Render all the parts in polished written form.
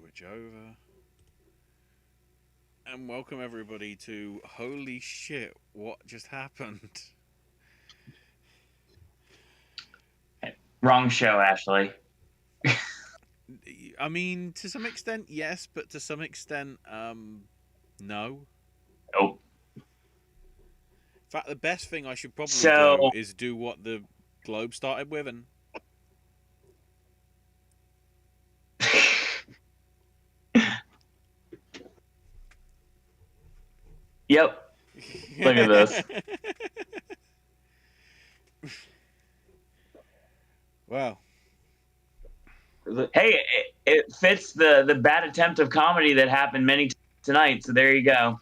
switch over. And welcome everybody to Holy Shit, What Just Happened? Wrong show, Ashley. I mean, to some extent, yes, but to some extent, no. Nope. In fact, the best thing I should probably So, do is do what the Globe started with and... yep. Look at this. Wow. Hey, it fits the bad attempt of comedy that happened many times tonight, so there you go.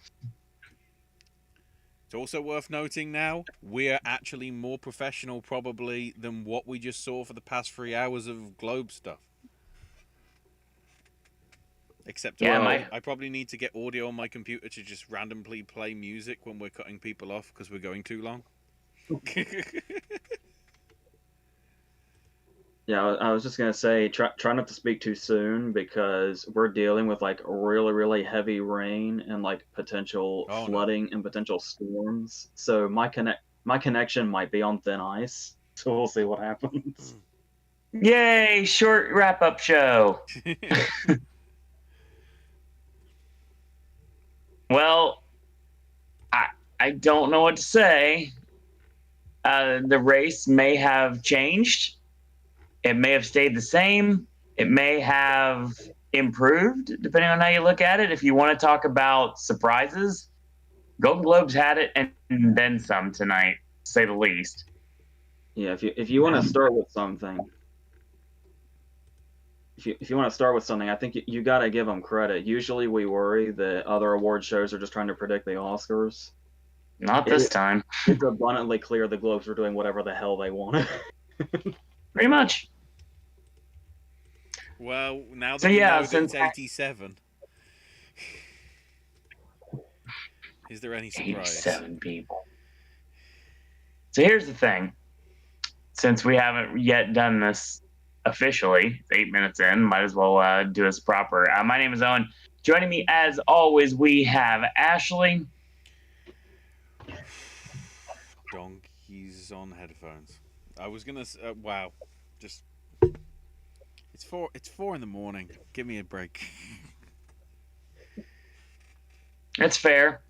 It's also worth noting now, we're actually more professional probably than what we just saw for the past 3 hours of Globe stuff. Except Yeah, I probably need to get audio on my computer to just randomly play music when we're cutting people off because we're going too long. Yeah, I was just gonna say, try not to speak too soon because we're dealing with like really, really heavy rain and like potential flooding and potential storms. So my connection might be on thin ice. So we'll see what happens. Yay! Short wrap-up show. Well, I don't know what to say. The race may have changed. It may have stayed the same. It may have improved, depending on how you look at it. If you want to talk about surprises, Golden Globes had it and then some tonight, to say the least. Yeah, if you want to start with something, if you want to start with something, I think you got to give them credit. Usually we worry that other award shows are just trying to predict the Oscars. Not this time. It's abundantly clear the Globes are doing whatever the hell they want. Pretty much. Well, now that we know that it's 87, is there any surprise? 87 people. So here's the thing. Since we haven't yet done this officially, it's 8 minutes in, might as well do this proper. My name is Owen. Joining me, as always, we have Ashley. Donkeys on headphones. I was gonna. Wow, just it's 4 in the morning. Give me a break. It's fair.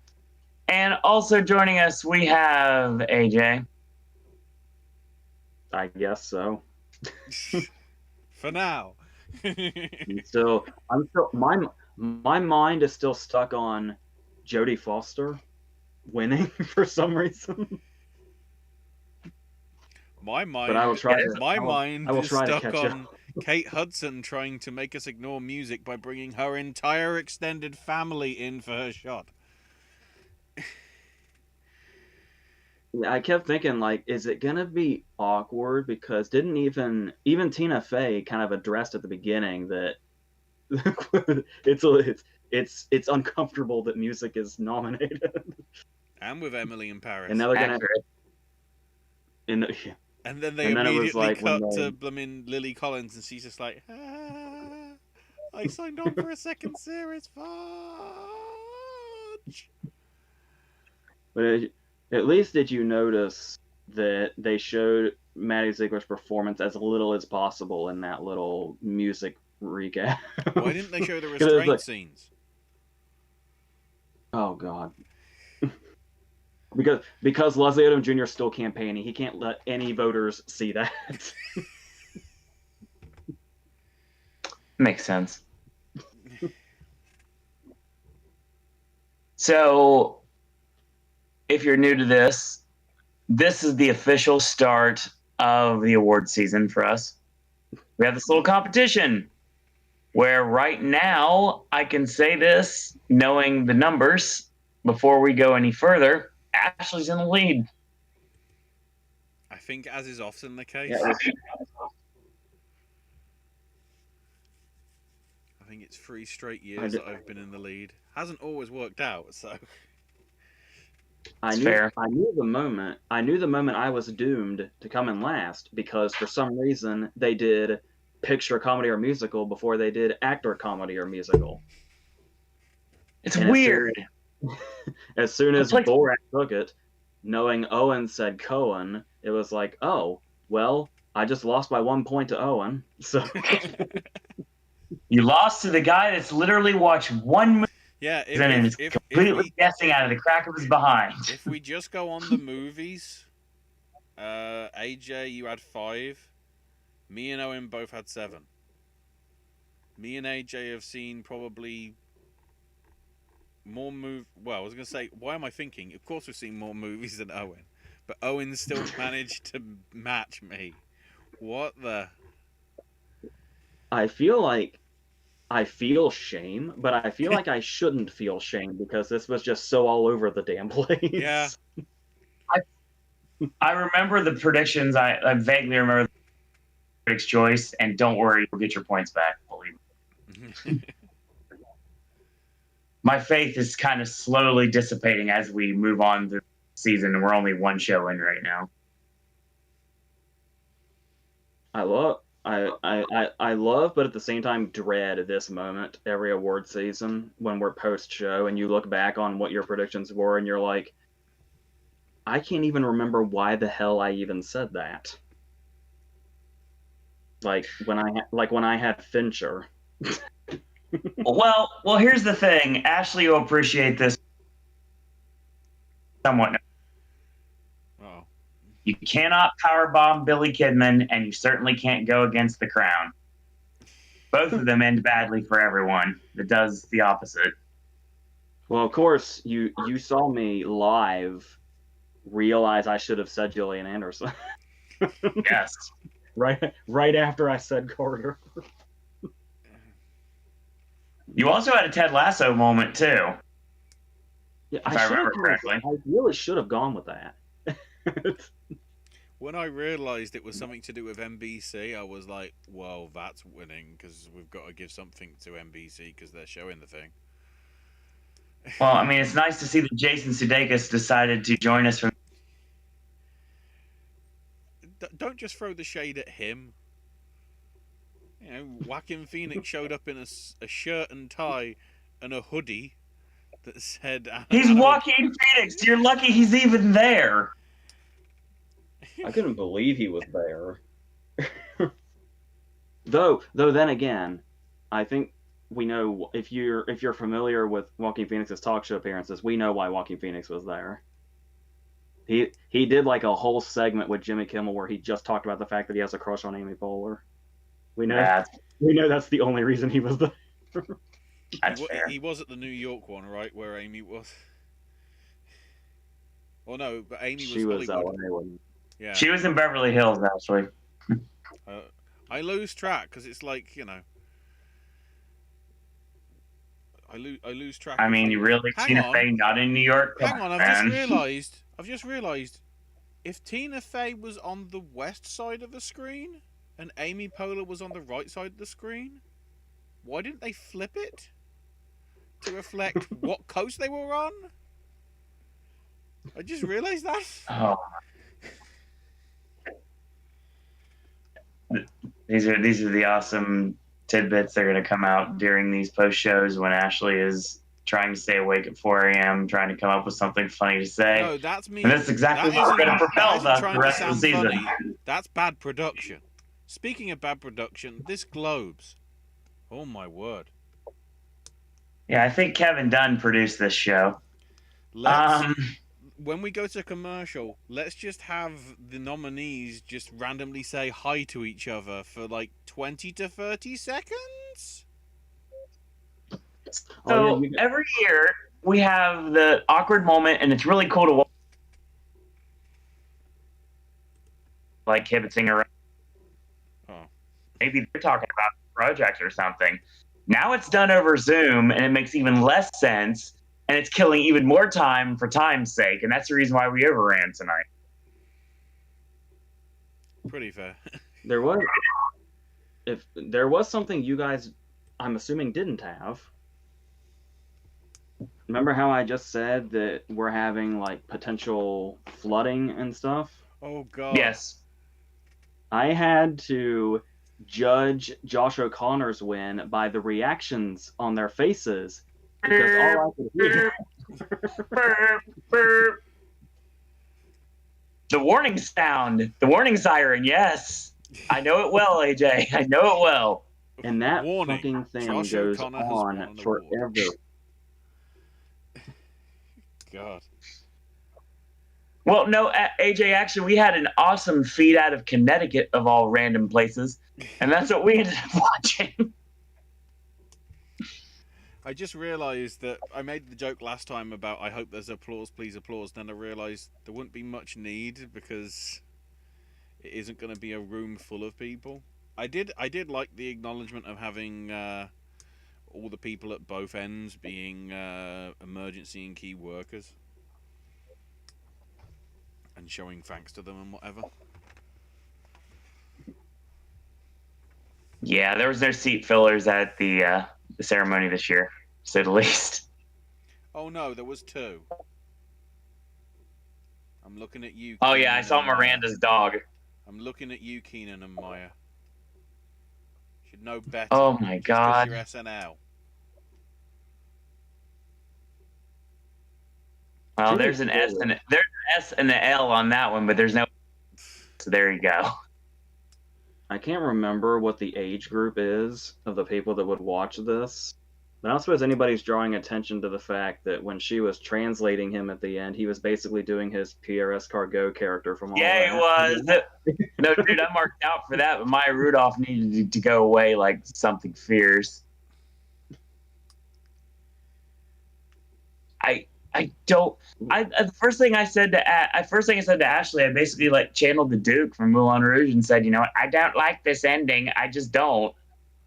And also joining us, we have AJ. I guess so. For now. So my mind is still stuck on Jodie Foster winning for some reason. My mind, but I will try. My mind is stuck on up. Kate Hudson trying to make us ignore music by bringing her entire extended family in for her shot. I kept thinking, like, is it gonna be awkward? Because didn't even Tina Fey kind of addressed at the beginning that it's uncomfortable that music is nominated. And with Emily in Paris. And now they're gonna. And then they immediately cut to blooming Lily Collins, and she's just like, I signed on for a second series, fudge. But at least did you notice that they showed Maddie Ziegler's performance as little as possible in that little music recap? Why didn't they show the restraint scenes? Oh, God. Because Leslie Odom Jr. is still campaigning. He can't let any voters see that. Makes sense. So, if you're new to this is the official start of the award season for us. We have this little competition where right now I can say this, knowing the numbers, before we go any further. Ashley's in the lead. I think, as is often the case. Yeah. I think it's 3 straight years that I've been in the lead. Hasn't always worked out, so. I knew the moment I was doomed to come in last because for some reason they did picture comedy or musical before they did actor comedy or musical. It's weird. As soon as like... Borat took it, knowing Owen said Cohen, it was like, oh, well, I just lost by 1 point to Owen. So you lost to the guy that's literally watched one movie. Yeah, and is completely guessing out of the crack of his behind. If we just go on the movies, AJ, you had 5. Me and Owen both had 7. Me and AJ have seen probably more Well, I was going to say, why am I thinking? Of course we've seen more movies than Owen. But Owen still managed to match me. What the... I feel shame, but I feel like I shouldn't feel shame because this was just so all over the damn place. Yeah. I remember the predictions. I vaguely remember the Critics' Choice, and don't worry, you'll get your points back, believe me. My faith is kind of slowly dissipating as we move on through the season, and we're only 1 show in right now. I love, but at the same time dread this moment every award season when we're post-show and you look back on what your predictions were and you're like, I can't even remember why the hell I even said that. Like when I had Fincher. Well, here's the thing. Ashley will appreciate this somewhat. Oh. You cannot powerbomb Billy Kidman, and you certainly can't go against The Crown. Both of them end badly for everyone that does the opposite. Well, of course, you saw me live realize I should have said Gillian Anderson. Yes. Right after I said Carter. You also had a Ted Lasso moment, too. Yeah, if I remember correctly. I really should have gone with that. When I realised it was something to do with NBC, I was like, well, that's winning, because we've got to give something to NBC because they're showing the thing. Well, I mean, it's nice to see that Jason Sudeikis decided to join us from... Don't just throw the shade at him. You know, Joaquin Phoenix showed up in a shirt and tie and a hoodie that said... He's Joaquin Phoenix! You're lucky he's even there! I couldn't believe he was there. Though then again, I think we know if you're familiar with Joaquin Phoenix's talk show appearances, we know why Joaquin Phoenix was there. He did like a whole segment with Jimmy Kimmel where he just talked about the fact that he has a crush on Amy Poehler. We know that's the only reason he was there. That's fair. He was at the New York one, right, where Amy was. Well, no, but Amy was Hollywood. Yeah. She was in Beverly Hills, actually. I lose track because it's like, you know, I lose track. I mean, you really Tina Fey not in New York? Hang on, I've just realised, if Tina Fey was on the west side of the screen and Amy Poehler was on the right side of the screen, why didn't they flip it to reflect what coast they were on? I just realised that. Oh. These are the awesome tidbits that are going to come out during these post shows when Ashley is trying to stay awake at 4 a.m. trying to come up with something funny to say. No, that's me. And that's exactly what we're going to propel us the rest of the season. Funny. That's bad production. Speaking of bad production, this Globes. Oh my word. Yeah, I think Kevin Dunn produced this show. When we go to commercial, let's just have the nominees just randomly say hi to each other for like 20 to 30 seconds. So every year we have the awkward moment, and it's really cool to watch. Like kibitzing around. Oh. Maybe they're talking about a project or something. Now it's done over Zoom, and it makes even less sense. And it's killing even more time for time's sake, and that's the reason why we overran tonight. Pretty fair. There was something you guys, I'm assuming, didn't have. Remember how I just said that we're having like potential flooding and stuff? Oh god. Yes. I had to judge Josh O'Connor's win by the reactions on their faces, because all I could hear. The warning sound, the warning siren. Yes, I know it well, AJ. I know it well. And that Warning, fucking thing Josh goes O'Connor has won on an forever. award. God. Well, no, AJ, actually, we had an awesome feed out of Connecticut, of all random places, and that's what we ended up watching. I just realised that I made the joke last time about I hope there's applause, please applause. Then I realised there wouldn't be much need because it isn't going to be a room full of people. I did like the acknowledgement of having all the people at both ends being emergency and key workers and showing thanks to them and whatever. Yeah, there was no seat fillers at the ceremony this year, to say the least. Oh no, there was 2. I'm looking at you. Oh yeah, I Keenan saw and Maya. Miranda's dog. I'm looking at you, Keenan and Maya. Should know better. Oh my God. Just 'cause you're SNL. Well, there's an S and an L on that one, but there's no. So there you go. I can't remember what the age group is of the people that would watch this. But I don't suppose anybody's drawing attention to the fact that when she was translating him at the end, he was basically doing his PRS Cargo character from all Yeah, he was. No, dude, I marked out for that, but Maya Rudolph needed to go away like something fierce. The first thing I said to Ashley, I basically channeled the Duke from Moulin Rouge and said, you know what, I don't like this ending. I just don't.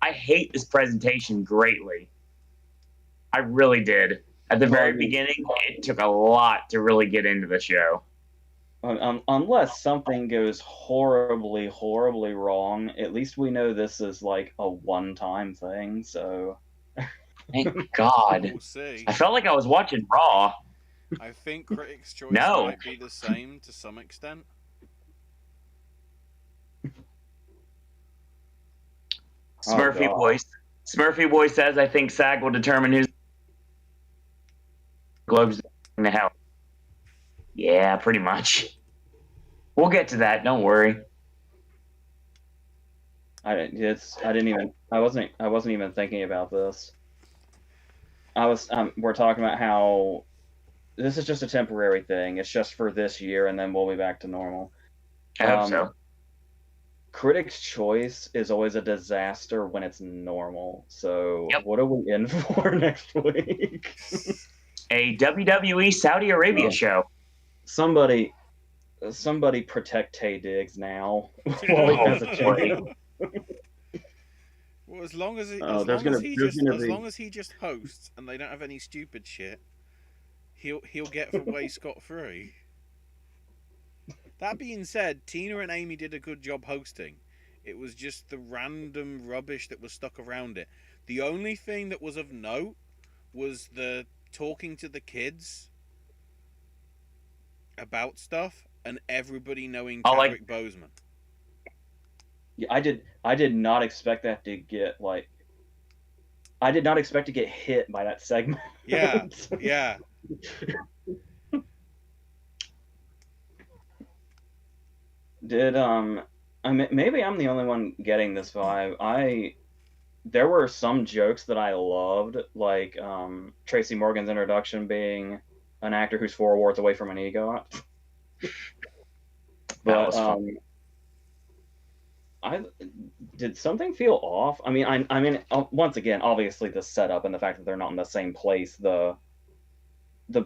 I hate this presentation greatly. I really did. At the very beginning, it took a lot to really get into the show. Unless something goes horribly, horribly wrong, at least we know this is like a one-time thing, so... Thank God. We'll see. I felt like I was watching Raw. I think Critics' Choice might be the same to some extent. Smurfy Boy says, I think SAG will determine who's Globes in the hell. Yeah, pretty much. We'll get to that. Don't worry. I wasn't even thinking about this. We're talking about how this is just a temporary thing. It's just for this year, and then we'll be back to normal. I hope so. Critics' Choice is always a disaster when it's normal. So What are we in for next week? A WWE Saudi Arabia show. Somebody protect Tay Diggs now while he has a chance. Well, as long as he just hosts and they don't have any stupid shit, he'll get away scot-free. That being said, Tina and Amy did a good job hosting. It was just the random rubbish that was stuck around it. The only thing that was of note was the talking to the kids about stuff and everybody knowing Chadwick Boseman. Yeah, I did not expect that to get I did not expect to get hit by that segment. Yeah, yeah. Maybe I'm the only one getting this vibe. There were some jokes that I loved, like Tracy Morgan's introduction being an actor who's 4 awards away from an EGOT. But did something feel off? I mean, once again, obviously the setup and the fact that they're not in the same place, the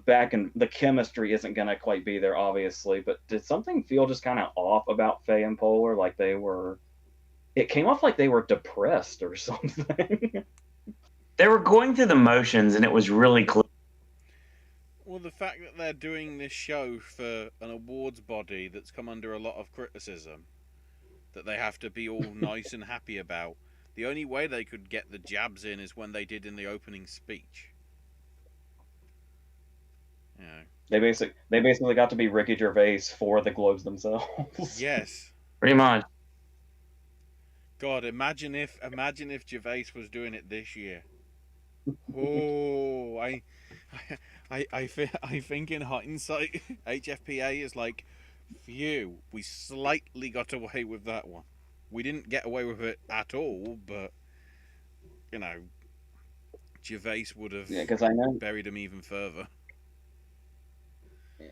back and the chemistry isn't gonna quite be there, obviously. But did something feel just kind of off about Faye and Polar? Like it came off like they were depressed or something. They were going through the motions, and it was really clear. Well, the fact that they're doing this show for an awards body that's come under a lot of criticism, that they have to be all nice and happy about, the only way they could get the jabs in is when they did in the opening speech. Yeah. They basically got to be Ricky Gervais for the Globes themselves. Yes. Pretty much. God, imagine if Gervais was doing it this year. Oh, I think in hindsight, HFPA is like, phew, we slightly got away with that one. We didn't get away with it at all, but you know, Gervais would have because I know. buried him even further.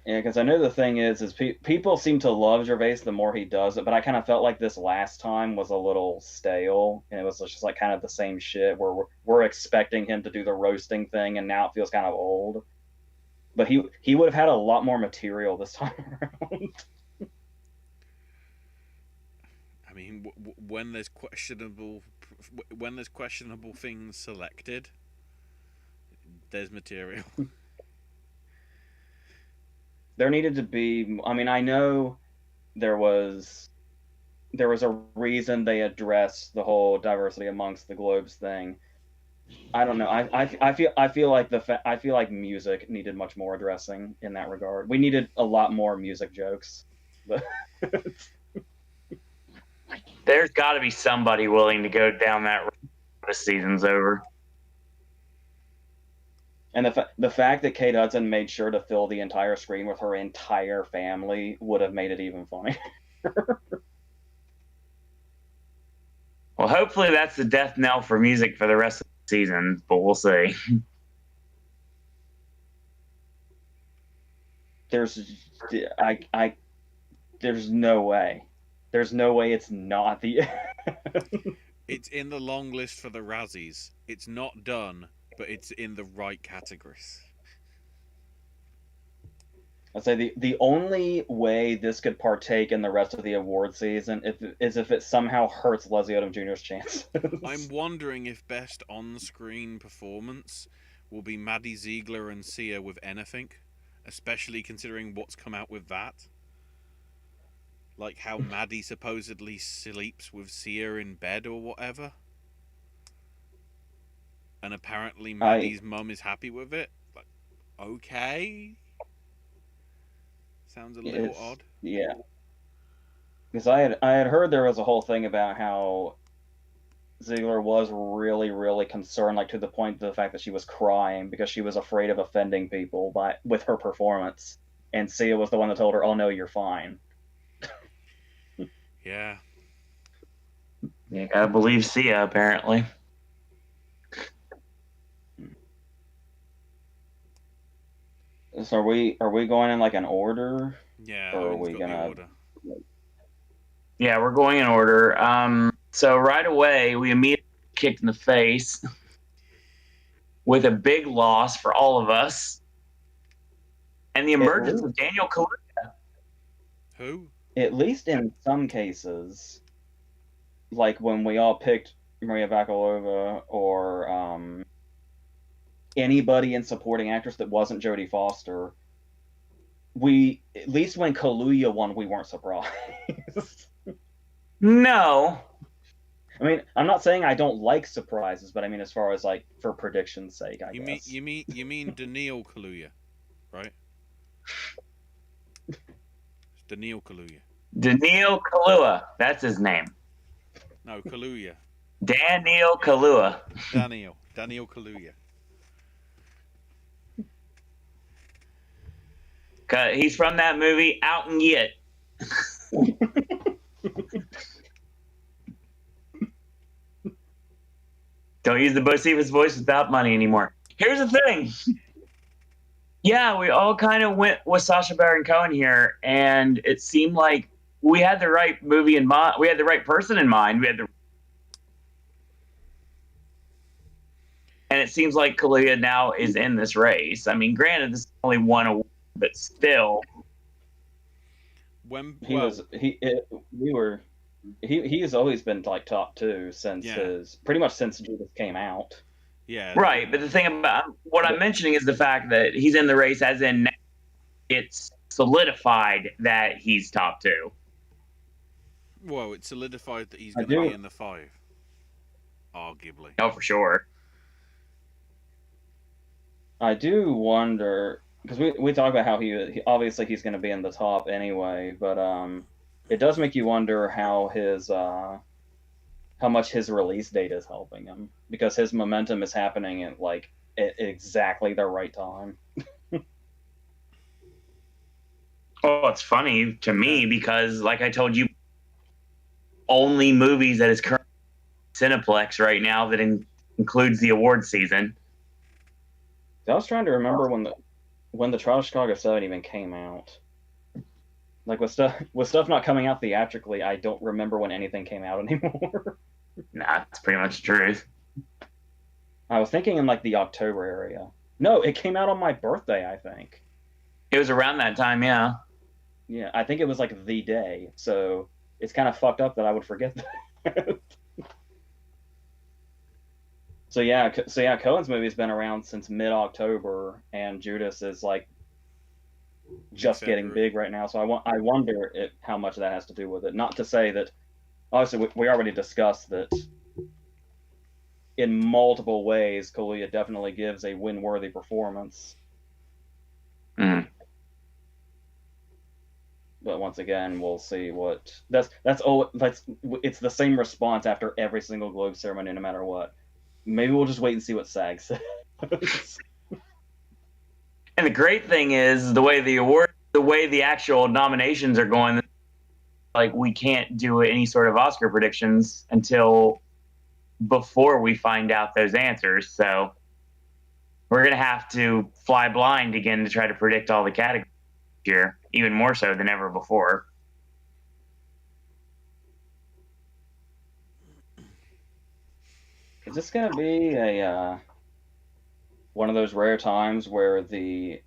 Yeah, because I know the thing is people seem to love Gervais the more he does it, but I kind of felt like this last time was a little stale, and it was just like kind of the same shit where we're expecting him to do the roasting thing, and now it feels kind of old. But he would have had a lot more material this time around. I mean, when there's questionable things selected, there's material. There needed to be. I mean, I know there was a reason they addressed the whole diversity amongst the globes thing. I don't know. I feel like music needed much more addressing in that regard. We needed a lot more music jokes. But There's got to be somebody willing to go down that road when the season's over. And the fact that Kate Hudson made sure to fill the entire screen with her entire family would have made it even funnier. Well, hopefully that's the death knell for music for the rest of the season, but we'll see. There's no way. There's no way it's not the. It's in the long list for the Razzies. It's not done, but it's in the right categories. I'd say the only way this could partake in the rest of the award season is if it somehow hurts Leslie Odom Jr.'s chances. I'm wondering if best on-screen performance will be Maddie Ziegler and Sia with Anything, especially considering what's come out with that. Like how Maddie supposedly sleeps with Sia in bed or whatever. And apparently Maddie's mum is happy with it. Like, okay. Sounds a little odd. Yeah. Because I had heard there was a whole thing about how Ziegler was really, really concerned, like to the point of the fact that she was crying because she was afraid of offending people with her performance. And Sia was the one that told her, "Oh no, you're fine." Yeah. You gotta believe Sia, apparently. So are we going in like an order? Yeah. Or are we got gonna? the order. Yeah, we're going in order. So right away, we immediately kicked in the face with a big loss for all of us, and the emergence of Daniel Kaluuya. Who? At least in some cases, like when we all picked Maria Bakalova or anybody in supporting actress that wasn't Jodie Foster, at least when Kaluuya won, we weren't surprised. No. I mean, I'm not saying I don't like surprises, but I mean, as far as like for prediction's sake, I guess. You mean Daniil Kaluuya, right? It's Daniil Kaluuya. Daniil Kaluuya. That's his name. No, Kaluuya. Daniil Kaluuya. Daniil Kaluuya. He's from that movie Out and Yet. Don't use the Bocephus voice without money anymore. Here's the thing. Yeah, we all kind of went with Sacha Baron Cohen here, and it seemed like we had the right movie in mind. We had the right person in mind. And it seems like Kaluuya now is in this race. I mean, granted, this is only one award, but still. He has always been like top two since pretty much since Judas came out. Yeah. Right, but the thing about what I'm mentioning is the fact that he's in the race, as in it's solidified that he's top two. Well, it's solidified that he's going to be in the 5. Arguably. Oh, for sure. I do wonder, because we talk about how he obviously he's going to be in the top anyway, but it does make you wonder how much his release date is helping him, because his momentum is happening at like at exactly the right time. Oh, it's funny to me because, like I told you, only movies that is currently Cineplex right now that includes the award season. I was trying to remember when the Trial of Chicago 7 even came out. Like with stuff not coming out theatrically, I don't remember when anything came out anymore. Nah, that's pretty much the truth. I was thinking in like the October area. No, it came out on my birthday, I think. It was around that time, yeah. Yeah, I think it was like the day. So it's kind of fucked up that I would forget that. So yeah, Cohen's movie's been around since mid-October, and Judas is like just getting big right now. So I wonder how much that has to do with it. Not to say that, obviously, we already discussed that in multiple ways, Kaluuya definitely gives a win-worthy performance. Mm. But once again, we'll see what it's the same response after every single Globe ceremony, no matter what. Maybe we'll just wait and see what SAG says. And the great thing is the way the actual nominations are going, like we can't do any sort of Oscar predictions until before we find out those answers. So we're gonna have to fly blind again to try to predict all the categories here, even more so than ever before. Is this gonna be a one of those rare times where the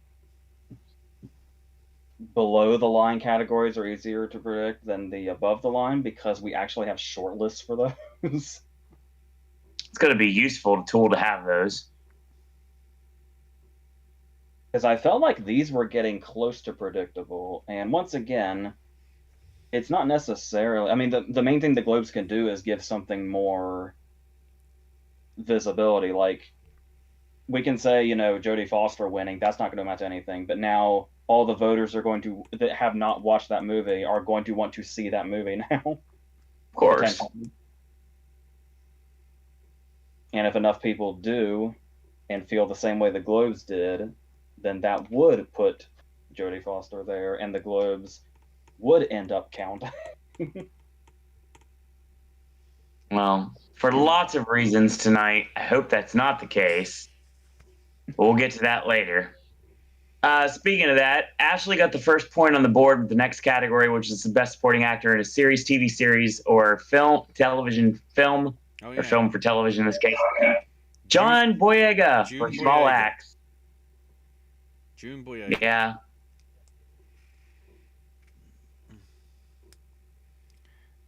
below the line categories are easier to predict than the above the line because we actually have short lists for those? It's going to be a useful tool to have those. Because I felt like these were getting close to predictable, and once again, it's not necessarily. I mean, the main thing the Globes can do is give something more visibility. Like, we can say, Jodie Foster winning, that's not going to amount to anything, but now all the voters that have not watched that movie are going to want to see that movie now. Of course. And if enough people do and feel the same way the Globes did, then that would put Jodie Foster there, and the Globes would end up counting. Well, for lots of reasons tonight, I hope that's not the case. But we'll get to that later. Speaking of that, Ashley got the first point on the board with the next category, which is the best supporting actor in a series, TV series, or television film, or film for television in this case. John Boyega for Small Axe. June Boyega. Yeah.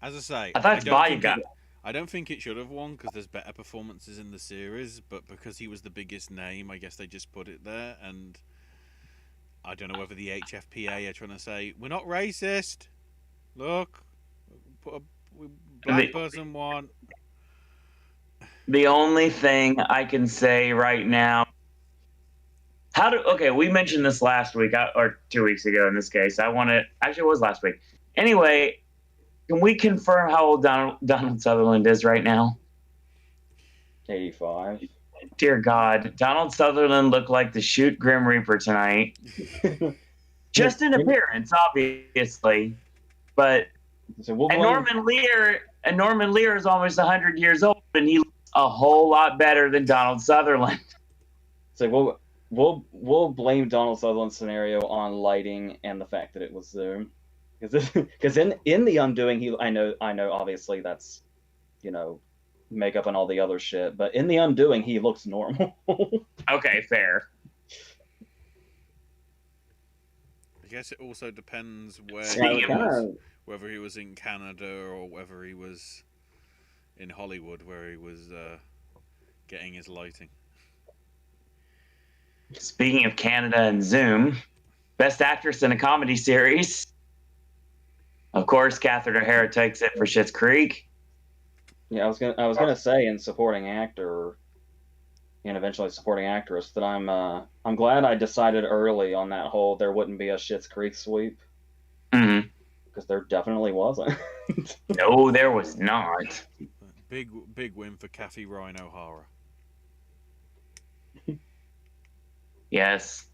As I say, I thought Boyega. I don't think it should have won because there's better performances in the series, but because he was the biggest name, I guess they just put it there. And I don't know whether the HFPA are trying to say, we're not racist. Look, put a black person won. The only thing I can say right now, we mentioned this last week, or 2 weeks ago in this case. Actually it was last week. Anyway, can we confirm how old Donald Sutherland is right now? 85. Dear God, Donald Sutherland looked like the Shoot Grim Reaper tonight. Just in appearance, obviously. But Norman Lear is almost 100 years old, and he looks a whole lot better than Donald Sutherland. So we'll blame Donald Sutherland's scenario on lighting and the fact that it was Zoom. Because in The Undoing, I know obviously that's, makeup and all the other shit, but in The Undoing, he looks normal. Okay, fair. I guess it also depends where he was, whether he was in Canada or whether he was in Hollywood, where he was getting his lighting. Speaking of Canada and Zoom, Best Actress in a Comedy Series. Of course, Catherine O'Hara takes it for Schitt's Creek. Yeah, I was gonna say in supporting actor, and eventually supporting actress, that I'm glad I decided early on that whole there wouldn't be a Schitt's Creek sweep. Mm-hmm. Because there definitely wasn't. No, there was not. Big win for Kathy Ryan O'Hara. Yes.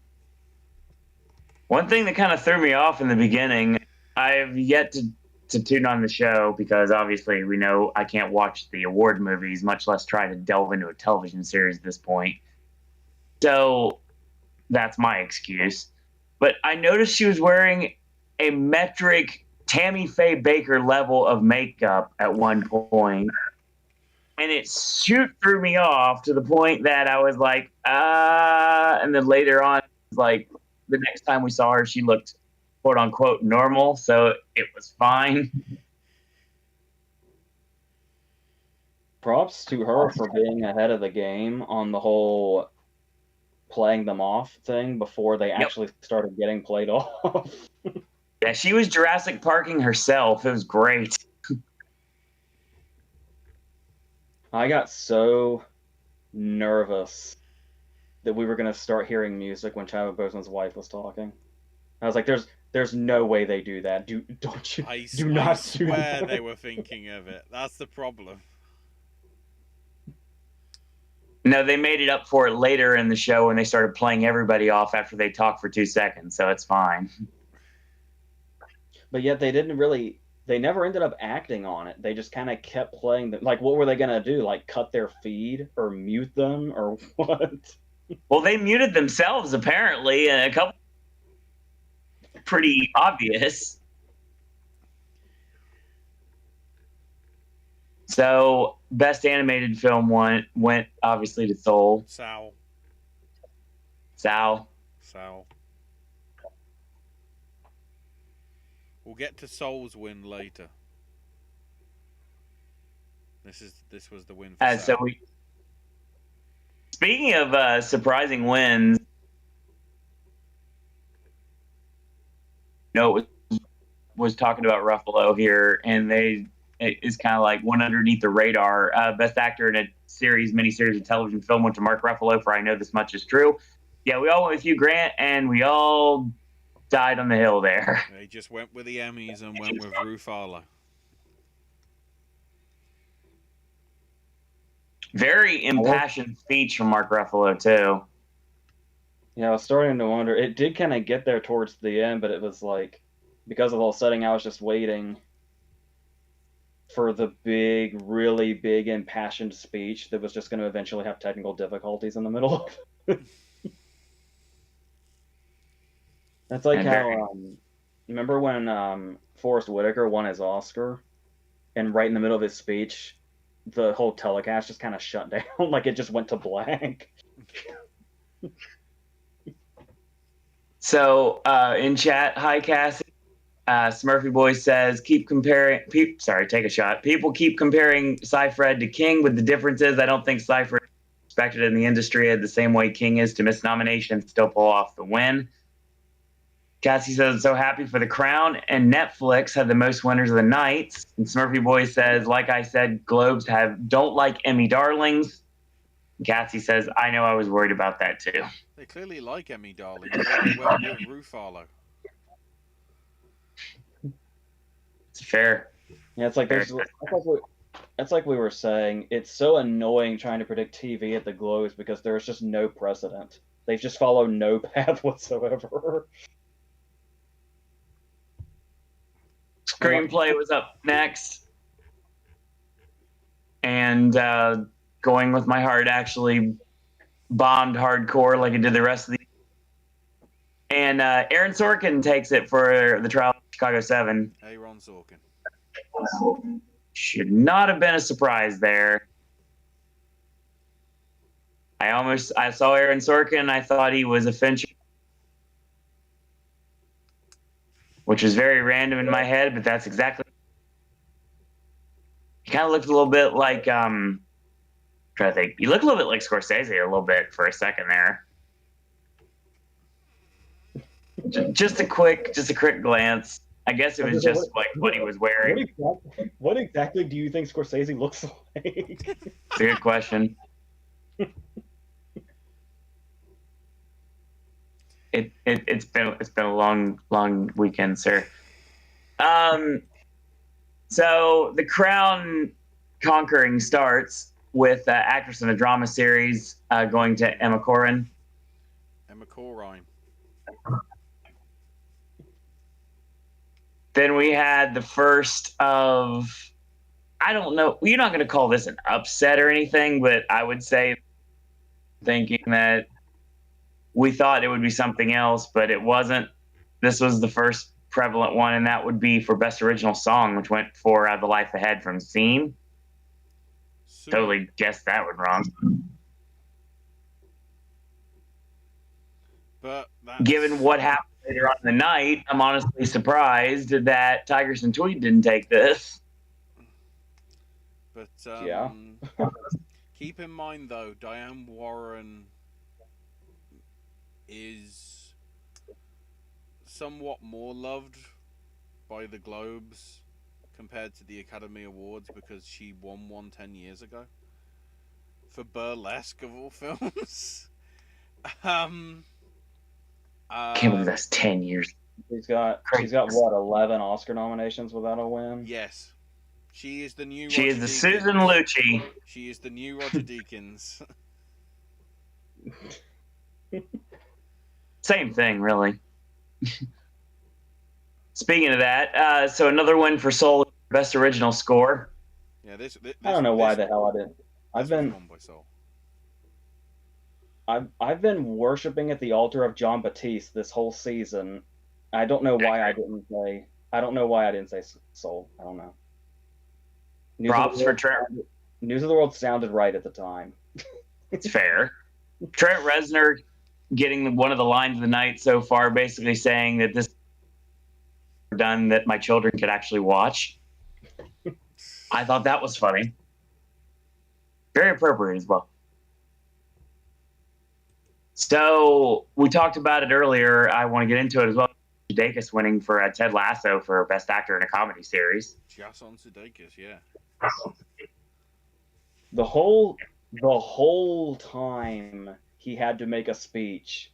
One thing that kind of threw me off in the beginning, I've yet to tune on the show because obviously we know I can't watch the award movies, much less try to delve into a television series at this point. So that's my excuse. But I noticed she was wearing a metric Tammy Faye Baker level of makeup at one point, and it threw me off to the point that I was like, and then later on, like the next time we saw her, she looked quote unquote normal, so it was fine. Props to her for being ahead of the game on the whole playing them off thing before they actually started getting played off. Yeah, she was Jurassic Parking herself. It was great. I got so nervous that we were going to start hearing music when Chadwick Boseman's wife was talking. I was like, there's no way they do that. Do not I swear they were thinking of it. That's the problem. No, they made it up for it later in the show when they started playing everybody off after they talked for 2 seconds, so it's fine. But yet they never ended up acting on it. They just kind of kept playing them. Like, what were they going to do? Like, cut their feed or mute them or what? Well, they muted themselves, apparently, and a couple pretty obvious. So, best animated film went obviously to Soul. Sal. We'll get to Soul's win later. This was the win for Sal. Speaking of surprising wins, it was talking about Ruffalo here, and it's kind of like went underneath the radar. Best actor in a miniseries, or television film went to Mark Ruffalo for I Know This Much Is True. Yeah, we all went with Hugh Grant, and we all died on the hill there. They just went with the Emmys and went with Ruffalo. Very impassioned speech from Mark Ruffalo, too. Yeah, I was starting to wonder. It did kind of get there towards the end, but it was like, because of the whole setting, I was just waiting for the really big, impassioned speech that was just going to eventually have technical difficulties in the middle of it. That's like how, remember when Forrest Whitaker won his Oscar, and right in the middle of his speech, the whole telecast just kind of shut down, like it just went to blank. So in chat, hi Cassie. Smurfy Boy says, take a shot. People keep comparing Cyfred to King, with the differences I don't think Cyfred is respected in the industry the same way King is to miss nomination and still pull off the win. Cassie says, I'm so happy for The Crown and Netflix had the most winners of the night. And Smurfy Boy says, like I said, Globes don't like Emmy darlings. Cassie says, I know, I was worried about that too. They clearly like Emmy darlings. They went with Ruffalo. It's fair. Yeah, it's like that's like we were saying. It's so annoying trying to predict TV at the Globes because there's just no precedent. They just follow no path whatsoever. Screenplay was up next, and Going with My Heart actually bombed hardcore like it did the rest of the. And Aaron Sorkin takes it for The Trial of Chicago 7. Aaron Sorkin. Should not have been a surprise there. I saw Aaron Sorkin. I thought he was a Fincher, which is very random in my head, but that's exactly. He kind of looked a little bit like trying to think. He looked a little bit like Scorsese a little bit for a second there. Just a quick glance. I guess it was just like what he was wearing. What exactly do you think Scorsese looks like? It's a good question. It's been a long weekend, sir. So The Crown conquering starts with actress in a drama series going to Emma Corrin. Emma Corrin. Then we had the first of, I don't know, you're not going to call this an upset or anything, but I would say thinking that we thought it would be something else, but it wasn't. This was the first prevalent one, and that would be for Best Original Song, which went for The Life Ahead from Scene. Sweet. Totally guessed that one wrong. But that's... Given what happened later on in the night, I'm honestly surprised that Tigers and Tweed didn't take this. But yeah. Keep in mind, though, Diane Warren is somewhat more loved by the Globes compared to the Academy Awards because she won one 10 years ago for Burlesque of all films. Can't believe that's 10 years. She's got what, 11 Oscar nominations without a win? Yes. She is the new She Roger is the Deakins. Susan Lucci. She is the new Roger Deakins. Same thing, really. Speaking of that, so another win for Soul, Best Original Score. Yeah, this I don't know why the hell I didn't. Won by Soul. I've been worshiping at the altar of John Batiste this whole season. I don't know why I didn't say. I don't know why I didn't say Soul. I don't know. Props for Trent. News of the World sounded right at the time. It's fair. Trent Reznor getting one of the lines of the night so far, basically saying that this is done that my children could actually watch. I thought that was funny. Very appropriate as well. So we talked about it earlier. I want to get into it as well. Sudeikis winning for Ted Lasso for Best Actor in a Comedy Series. Jason Sudeikis, yeah. The whole time he had to make a speech,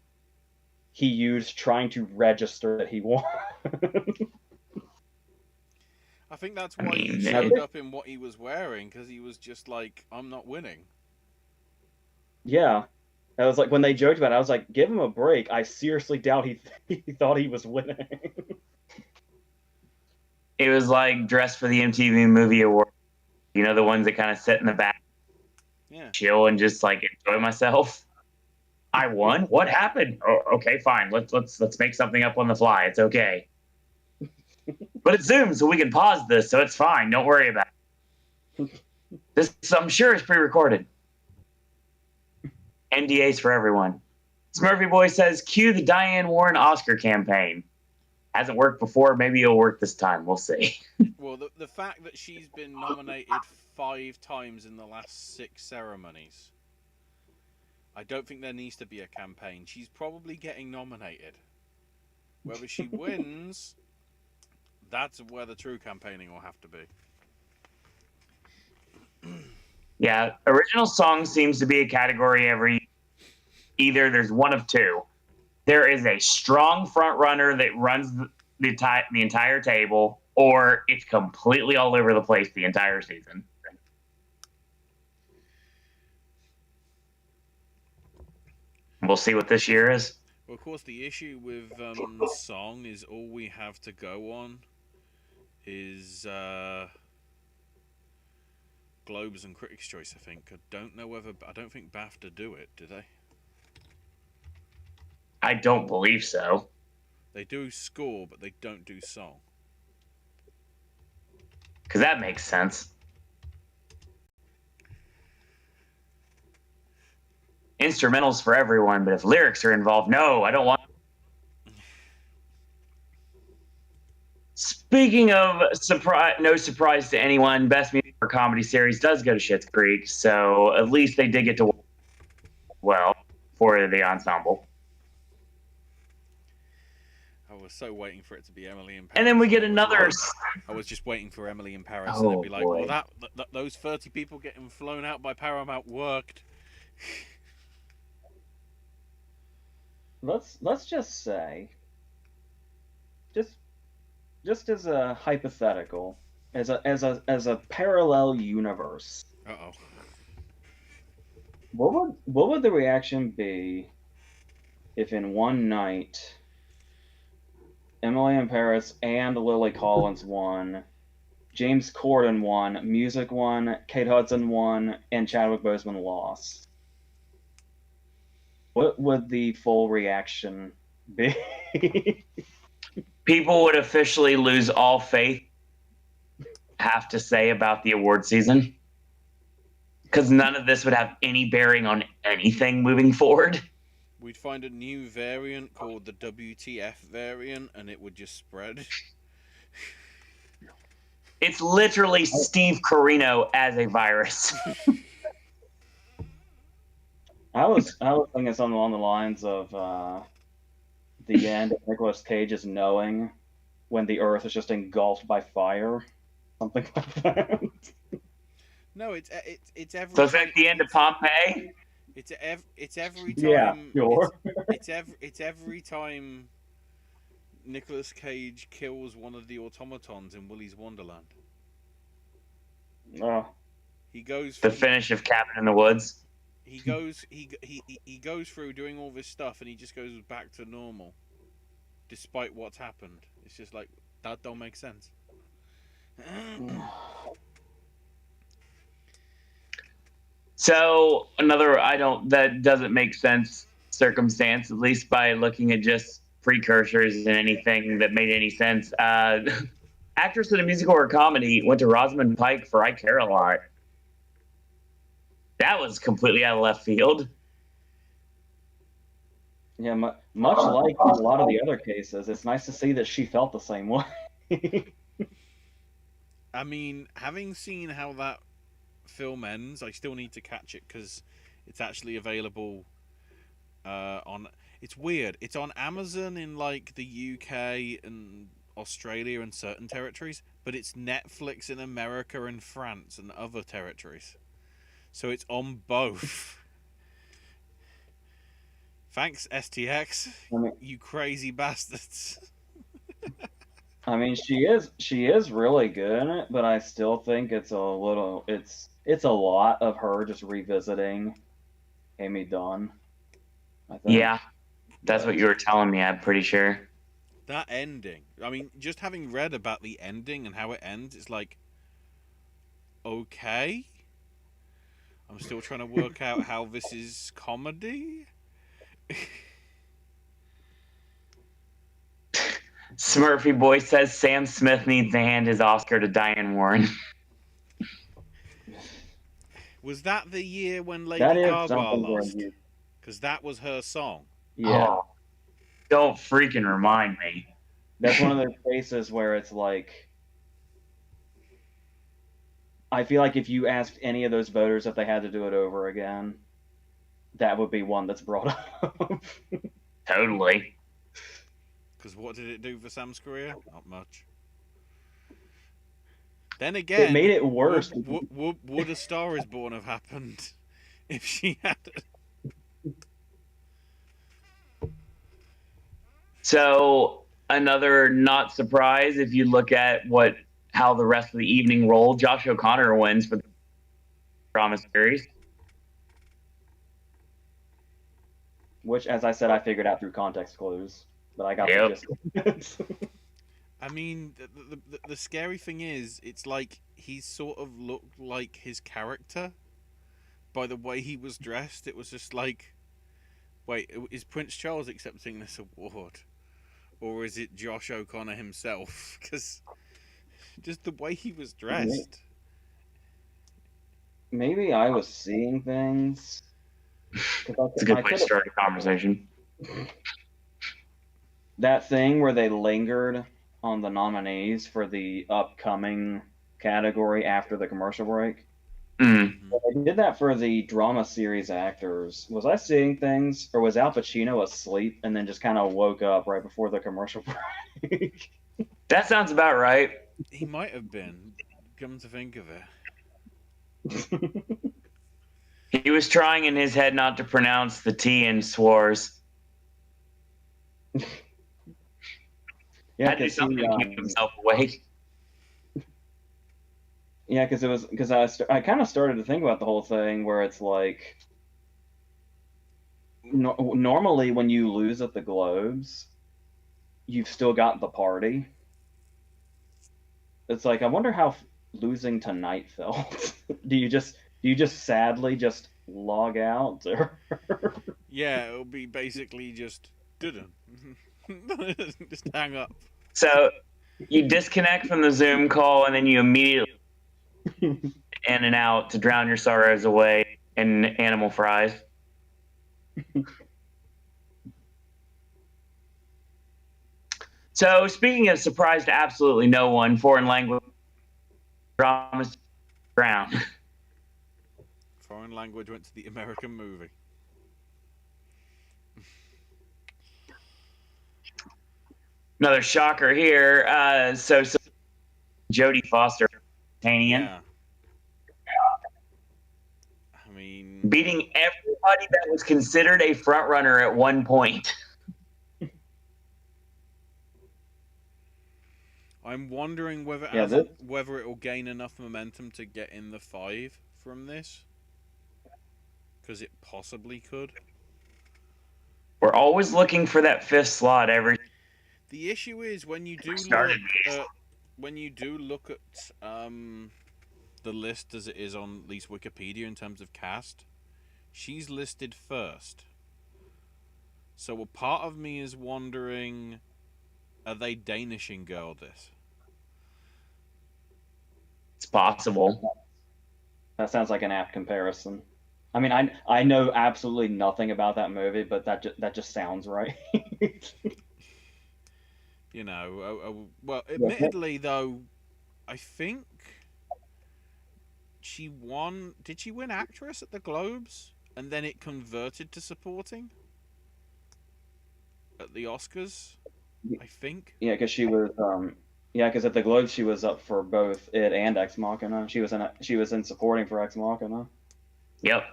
he used trying to register that he won. I think that's why he showed up in what he was wearing, because he was just like, I'm not winning. Yeah. I was like, when they joked about it, I was like, give him a break. I seriously doubt he thought he was winning. It was like dressed for the MTV Movie Award. You know, the ones that kind of sit in the back, chill and just like enjoy myself. I won. What happened? Oh, okay, fine. Let's make something up on the fly. It's okay. But it's Zoom, so we can pause this, so it's fine. Don't worry about it. This, I'm sure, is pre-recorded. NDAs for everyone. Smurfy Boy says, cue the Diane Warren Oscar campaign. Hasn't worked before. Maybe it'll work this time. We'll see. Well, the fact that she's been nominated 5 times in the last 6 ceremonies, I don't think there needs to be a campaign. She's probably getting nominated. Whether she wins, that's where the true campaigning will have to be. Yeah, original song seems to be a category every. Either there's one of two. There is a strong front runner that runs the entire table, or it's completely all over the place the entire season. We'll see what this year is. Well, of course, the issue with song is all we have to go on is Globes and Critics' Choice. I think. I don't think BAFTA do it. Do they? I don't believe so. They do score, but they don't do song. Because that makes sense. Instrumentals for everyone, but if lyrics are involved, no, I don't want. Speaking of no surprise to anyone, Best Music for Comedy Series does go to Schitt's Creek, so at least they did get to well for the ensemble. I was so waiting for it to be Emily in Paris. And then we get another. I was just waiting for Emily in Paris, and they'd be like, boy. "Well, those 30 people getting flown out by Paramount worked." Let's just say, just as a hypothetical, as a parallel universe, Uh-oh. what would the reaction be if in one night Emily in Paris and Lily Collins won, James Corden won, Music won, Kate Hudson won, and Chadwick Boseman lost? What would the full reaction be? People would officially lose all faith, have to say, about the award season. Because none of this would have any bearing on anything moving forward. We'd find a new variant called the WTF variant, and it would just spread. It's literally Steve Carino as a virus. I was thinking something along the lines of the end of Nicolas Cage's knowing when the Earth is just engulfed by fire, something like that. No, it's every. So it's like the end of Pompeii. It's every time. Yeah, sure. It's every time Nicolas Cage kills one of the automatons in Willy's Wonderland. He goes the finish of Cabin in the Woods. He goes through doing all this stuff, and he just goes back to normal, despite what's happened. It's just like that don't make sense. So another that doesn't make sense circumstance, at least by looking at just precursors and anything that made any sense. Actress in a musical or comedy went to Rosamund Pike for I Care a Lot. That was completely out of left field. Yeah, much like a lot of the other cases, it's nice to see that she felt the same way. I mean, having seen how that film ends, I still need to catch it because it's actually available on. It's weird. It's on Amazon in like the UK and Australia and certain territories, but it's Netflix in America and France and other territories. So it's on both. Thanks, STX. You crazy bastards. I mean, she is really good in it, but I still think it's a lot of her just revisiting Amy Dunn. I think. Yeah, that's what you were telling me. I'm pretty sure. That ending. I mean, just having read about the ending and how it ends, it's like, okay. I'm still trying to work out how this is comedy. Smurfy Boy says Sam Smith needs to hand his Oscar to Diane Warren. Was that the year when Lady Gaga lost? Because that was her song. Yeah. Oh, don't freaking remind me. That's one of those cases where it's like, I feel like if you asked any of those voters if they had to do it over again, that would be one that's brought up. Totally. Because what did it do for Sam's career? Not much. Then again, it made it worse. Would A Star Is Born have happened if she had it? So another not surprise if you look at how the rest of the evening rolled. Josh O'Connor wins for the drama series. Which, as I said, I figured out through context clues. But I got the gist. I mean, the scary thing is, it's like he sort of looked like his character by the way he was dressed. It was just like, wait, is Prince Charles accepting this award? Or is it Josh O'Connor himself? Because just the way he was dressed. Maybe I was seeing things. It's a good way to start a conversation. That thing where they lingered on the nominees for the upcoming category after the commercial break. Mm-hmm. They did that for the drama series actors. Was I seeing things, or was Al Pacino asleep and then just kind of woke up right before the commercial break? That sounds about right. He might have been, come to think of it. He was trying in his head not to pronounce the T in Swars. Yeah, had to do something to keep himself awake. Yeah, because I kind of started to think about the whole thing where it's like normally when you lose at the Globes, you've still got the party. It's like I wonder how losing tonight felt. Do you just sadly just log out or Yeah, it'll be basically just didn't. Just hang up. So you disconnect from the Zoom call and then you immediately in and out to drown your sorrows away in animal fries. So speaking of surprised absolutely no one, foreign language dramas ground. Foreign language went to the American movie. Another shocker here. So Jodie Foster, Yeah. I mean, beating everybody that was considered a front runner at one point. I'm wondering whether whether it will gain enough momentum to get in the 5 from this, because it possibly could. We're always looking for that 5th slot every. The issue is when you do look at the list as it is on at least Wikipedia in terms of cast, she's listed first. So a part of me is wondering, are they Danishing girl this? It's possible. That sounds like an apt comparison. I mean, I know absolutely nothing about that movie, but that just sounds right. You know, well, admittedly though, I think she won. Did she win actress at the Globes, and then it converted to supporting at the Oscars? I think. Yeah, because she was yeah, because at the Globes she was up for both it and Ex Machina. She was in supporting for Ex Machina. Yep.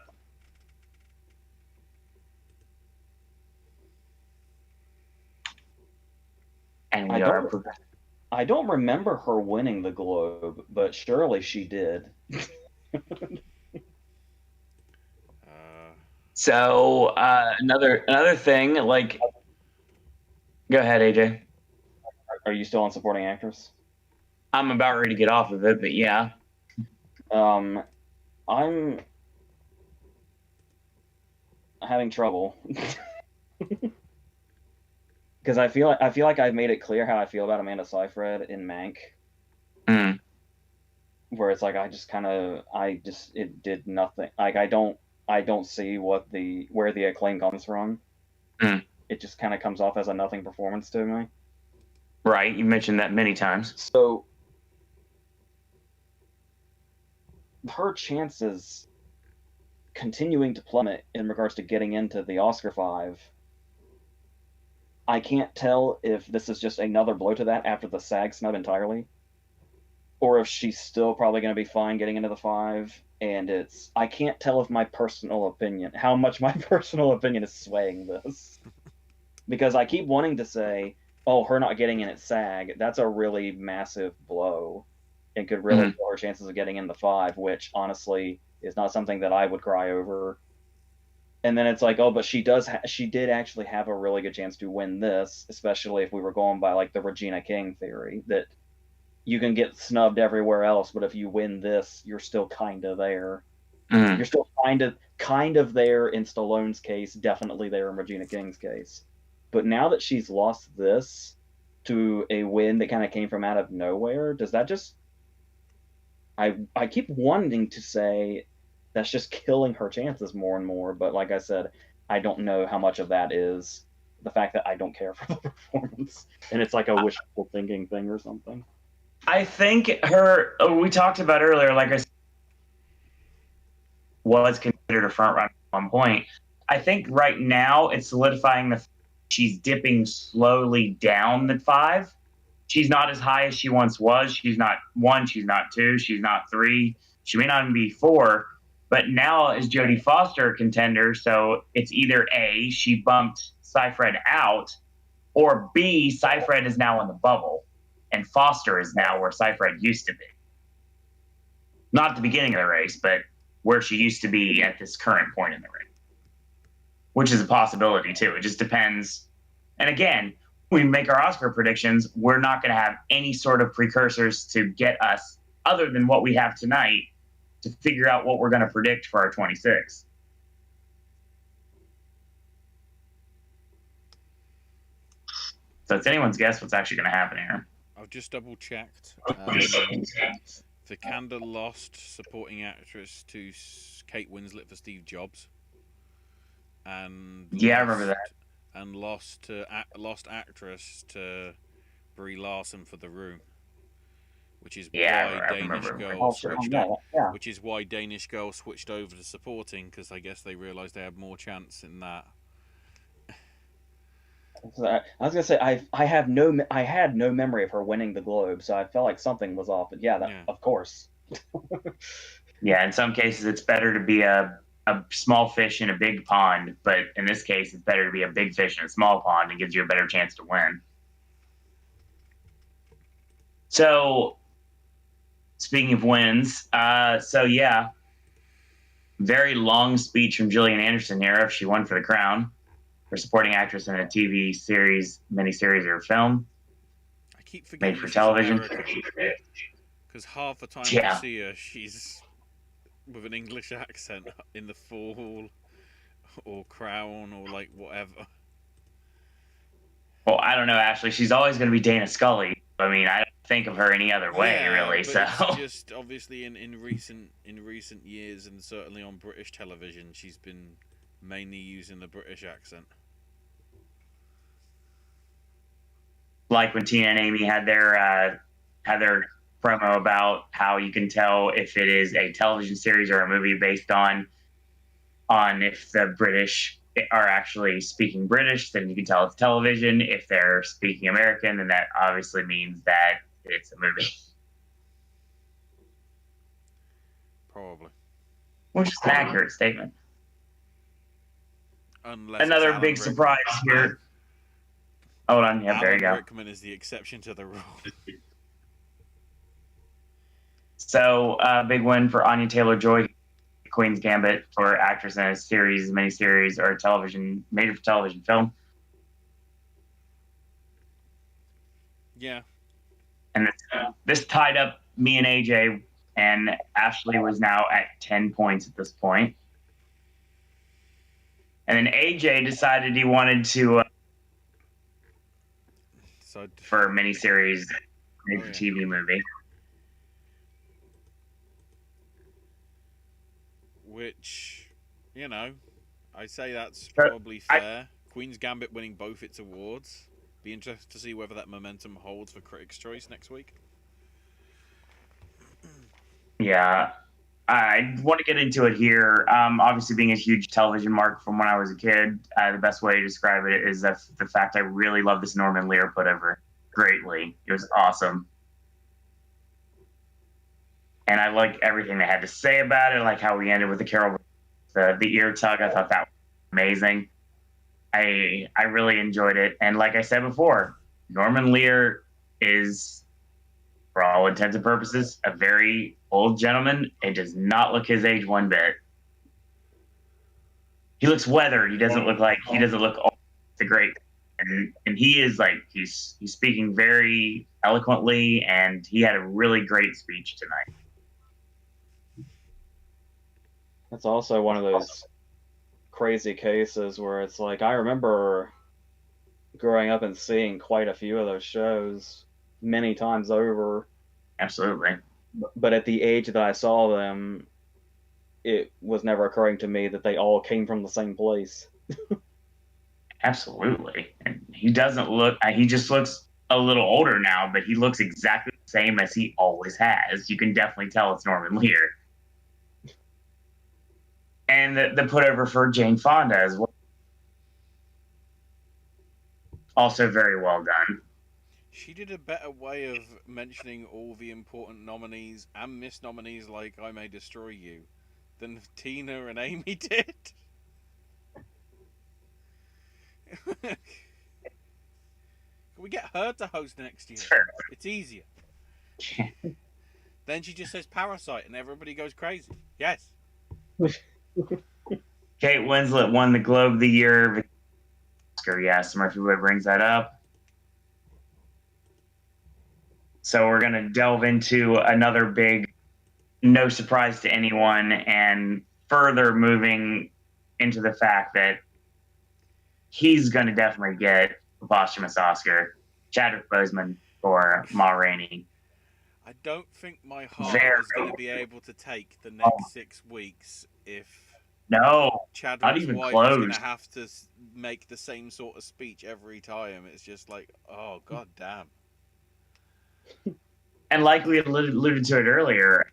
And I don't remember her winning the Globe, but surely she did. So another thing, like, go ahead, AJ. Are you still on supporting actress? I'm about ready to get off of it, but yeah. I'm having trouble because I feel like I've made it clear how I feel about Amanda Seyfried in Mank. Where it's like it did nothing. Like I don't see where the acclaim comes from. It just kind of comes off as a nothing performance to me. Right, you mentioned that many times. So her chances continuing to plummet in regards to getting into the Oscar 5. I can't tell if this is just another blow to that after the SAG snub entirely, or if she's still probably going to be fine getting into the 5. And I can't tell if how much my personal opinion is swaying this. Because I keep wanting to say, oh, her not getting in at SAG, that's a really massive blow and could really kill her chances of getting in the 5, which honestly is not something that I would cry over. And then it's like, oh, but she did actually have a really good chance to win this, especially if we were going by like the Regina King theory that you can get snubbed everywhere else, but if you win this, you're still kind of there. You're still kind of there in Stallone's case, definitely there in Regina King's case. But now that she's lost this to a win that kind of came from out of nowhere, does that just... I keep wanting to say that's just killing her chances more and more, but like I said, I don't know how much of that is the fact that I don't care for the performance, and it's like a wishful thinking thing or something. I think we talked about earlier, like I said, was considered a front runner at one point. I think right now it's solidifying she's dipping slowly down the 5. She's not as high as she once was. She's not 1, she's not 2, she's not 3. She may not even be 4. But now is Jodie Foster a contender? So it's either A, she bumped Seyfried out, or B, Seyfried is now in the bubble, and Foster is now where Seyfried used to be. Not at the beginning of the race, but where she used to be at this current point in the race, which is a possibility too. It just depends. And again, when we make our Oscar predictions, we're not going to have any sort of precursors to get us other than what we have tonight to figure out what we're going to predict for our 26. So it's anyone's guess what's actually going to happen here. I've just double checked. Vikander lost supporting actress to Kate Winslet for Steve Jobs, and I remember that. And lost actress to Brie Larson for The Room, which is why Danish Girl switched. Which is why Danish Girl switched over to supporting, because I guess they realised they had more chance in that. I was gonna say I had no memory of her winning the Globe, so I felt like something was off. But of course. In some cases it's better to be a small fish in a big pond, but in this case it's better to be a big fish in a small pond. It gives you a better chance to win. So, speaking of wins, very long speech from Gillian Anderson here if she won for the crown. For supporting actress in a TV series, miniseries, or film. I keep forgetting made for television. Because half the time you see her, she's with an English accent in The Fall or Crown or like whatever. Well, I don't know, Ashley. She's always going to be Dana Scully. I mean, I don't think of her any other way, really. But so it's just obviously in recent years, and certainly on British television, she's been mainly using the British accent. Like when Tina and Amy had their promo about how you can tell if it is a television series or a movie based on if the British are actually speaking British, then you can tell it's television. If they're speaking American, then that obviously means that it's a movie. Probably. Which is an accurate statement. Unless another big surprise here. Hold on, there you go. Rickman is the exception to the rule. So, big win for Anya Taylor-Joy, Queen's Gambit, for actress in a series, miniseries, or made-for-television film. Yeah. And this tied up me and AJ, and Ashley was now at 10 points at this point. And then AJ decided he wanted to for a miniseries, made-for-TV movie. Which, I say that's probably fair. Queen's Gambit winning both its awards. Be interested to see whether that momentum holds for Critics' Choice next week. Yeah. I want to get into it here. Obviously, being a huge television mark from when I was a kid, the best way to describe it is the fact I really love this Norman Lear put over greatly. It was awesome. And I like everything they had to say about it, like how we ended with the ear tug. I thought that was amazing. I really enjoyed it. And like I said before, Norman Lear is, for all intents and purposes, a very old gentleman. It does not look his age one bit. He looks weathered. He doesn't look old. It's a great, and he is like, he's speaking very eloquently, and he had a really great speech tonight. That's also one of those crazy cases where it's like, I remember growing up and seeing quite a few of those shows many times over. Absolutely. But at the age that I saw them, it was never occurring to me that they all came from the same place. Absolutely. And he doesn't look, he just looks a little older now, but he looks exactly the same as he always has. You can definitely tell it's Norman Lear. And the put over for Jane Fonda as well. Also very well done. She did a better way of mentioning all the important nominees and missed nominees like I May Destroy You than Tina and Amy did. Can we get her to host next year? Sure. It's easier. Then she just says Parasite, and everybody goes crazy. Yes. Kate Winslet won the Globe of the Year. Oscar, yes. Murphy Wood brings that up. So we're going to delve into another big, no surprise to anyone, and further moving into the fact that he's going to definitely get a posthumous Oscar. Chadwick Boseman for Ma Rainey. I don't think my heart is going to be able to take the next 6 weeks if Chadwick's wife is going to have to make the same sort of speech every time. It's just like, oh, god damn. And like we alluded to it earlier,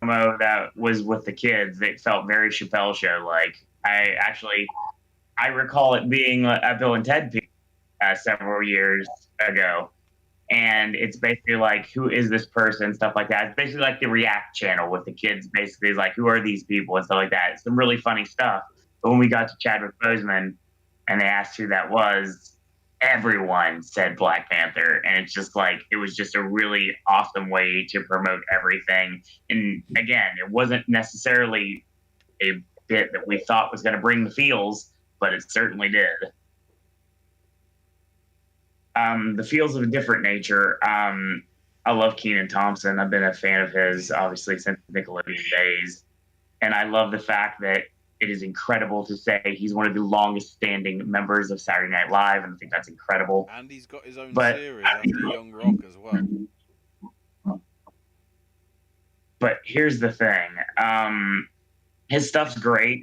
that was with the kids, it felt very Chappelle Show like. I recall it being a Bill and Ted piece several years ago. And it's basically like, who is this person? Stuff like that. It's basically like the React channel with the kids. Basically, like, who are these people and stuff like that. It's some really funny stuff. But when we got to Chadwick Boseman and they asked who that was, everyone said Black Panther. And it's just like, it was just a really awesome way to promote everything. And again, it wasn't necessarily a bit that we thought was going to bring the feels, but it certainly did. The feels of a different nature. I love Kenan Thompson. I've been a fan of his, obviously, since Nickelodeon days. And I love the fact that it is incredible to say he's one of the longest standing members of Saturday Night Live, and I think that's incredible. And he's got his own series after Young Rock as well. But here's the thing. His stuff's great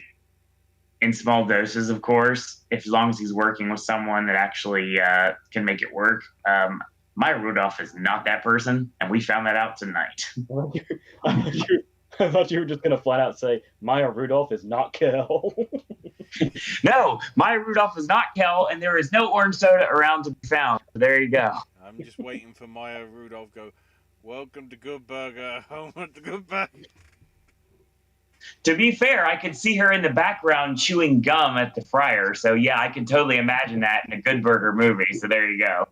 in small doses, of course, as long as he's working with someone that actually can make it work. Maya Rudolph is not that person, and we found that out tonight. I thought you were just going to flat out say, Maya Rudolph is not Kel. No, Maya Rudolph is not Kel, and there is no orange soda around to be found. So there you go. I'm just waiting for Maya Rudolph to go, welcome to Good Burger, home at the Good Burger. To be fair, I could see her in the background chewing gum at the fryer. So, yeah, I can totally imagine that in a Good Burger movie. So there you go.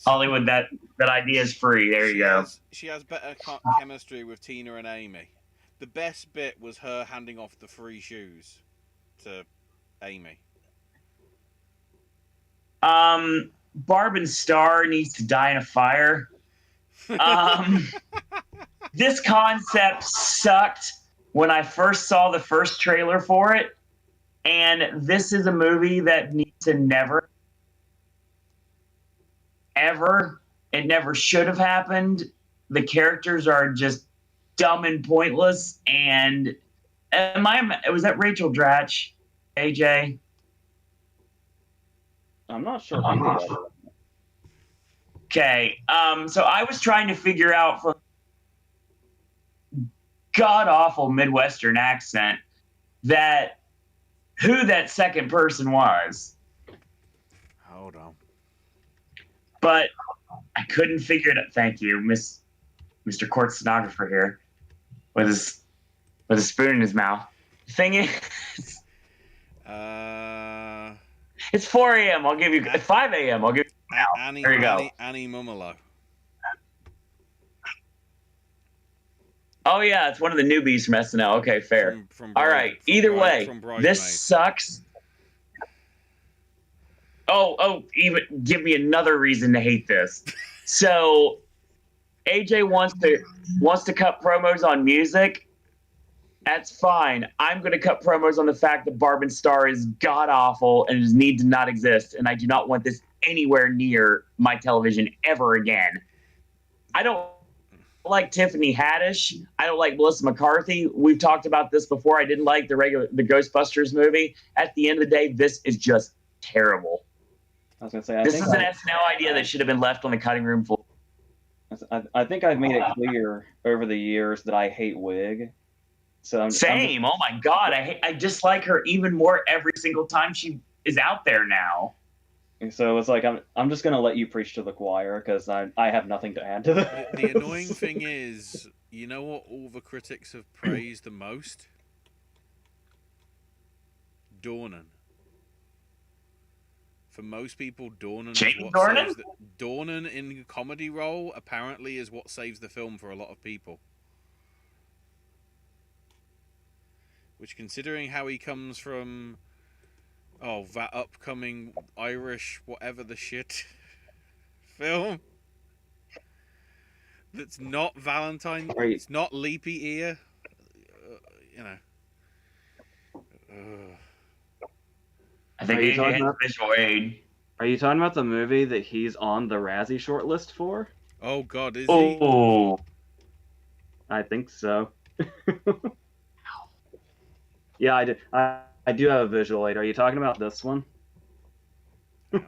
Hollywood, that idea is free. There you go. She has better chemistry with Tina and Amy. The best bit was her handing off the free shoes to Amy. Barb and Star needs to die in a fire. This concept sucked when I first saw the first trailer for it, and this is a movie that needs to never, ever, it never should have happened. The characters are just dumb and pointless, and was that Rachel Dratch, AJ? I'm not sure. Okay, so I was trying to figure out from god-awful Midwestern accent who that second person was. Hold on. But I couldn't figure it out. Thank you, Mr. Court Stenographer here, with a spoon in his mouth. The thing is, it's 4 a.m. I'll give you 5 a.m. I'll give you now. There you go. Annie Mumolo. Oh, yeah, it's one of the newbies from SNL. Okay, fair. All right, either way, this sucks. Oh, even give me another reason to hate this. So, AJ wants to cut promos on music. That's fine. I'm going to cut promos on the fact that Barb and Star is god-awful and does need to not exist, and I do not want this anywhere near my television ever again. I don't like Tiffany Haddish. I don't like Melissa McCarthy. We've talked about this before. I didn't like the Ghostbusters movie. At the end of the day, this is just terrible. I was going to say, this is an SNL idea that should have been left on the cutting room floor. I think I've made it clear over the years that I hate Wig. So Same. Oh my God, I dislike her even more every single time she is out there now. So it's like I'm just gonna let you preach to the choir because I have nothing to add to that. The annoying thing is, you know what all the critics have praised the most? Dornan. for most people, Dornan is Jamie what Dornan? saves the Dornan in a comedy role. Apparently, is what saves the film for a lot of people. Which, considering how he comes from, that upcoming Irish whatever the shit film that's not Valentine, it's not Leapy Ear, you know. I think AJ has visual aid. Are you talking about the movie that he's on the Razzie shortlist for? Oh God, is he? Oh, I think so. Yeah, I do. I do have a visual aid. Are you talking about this one? Yeah.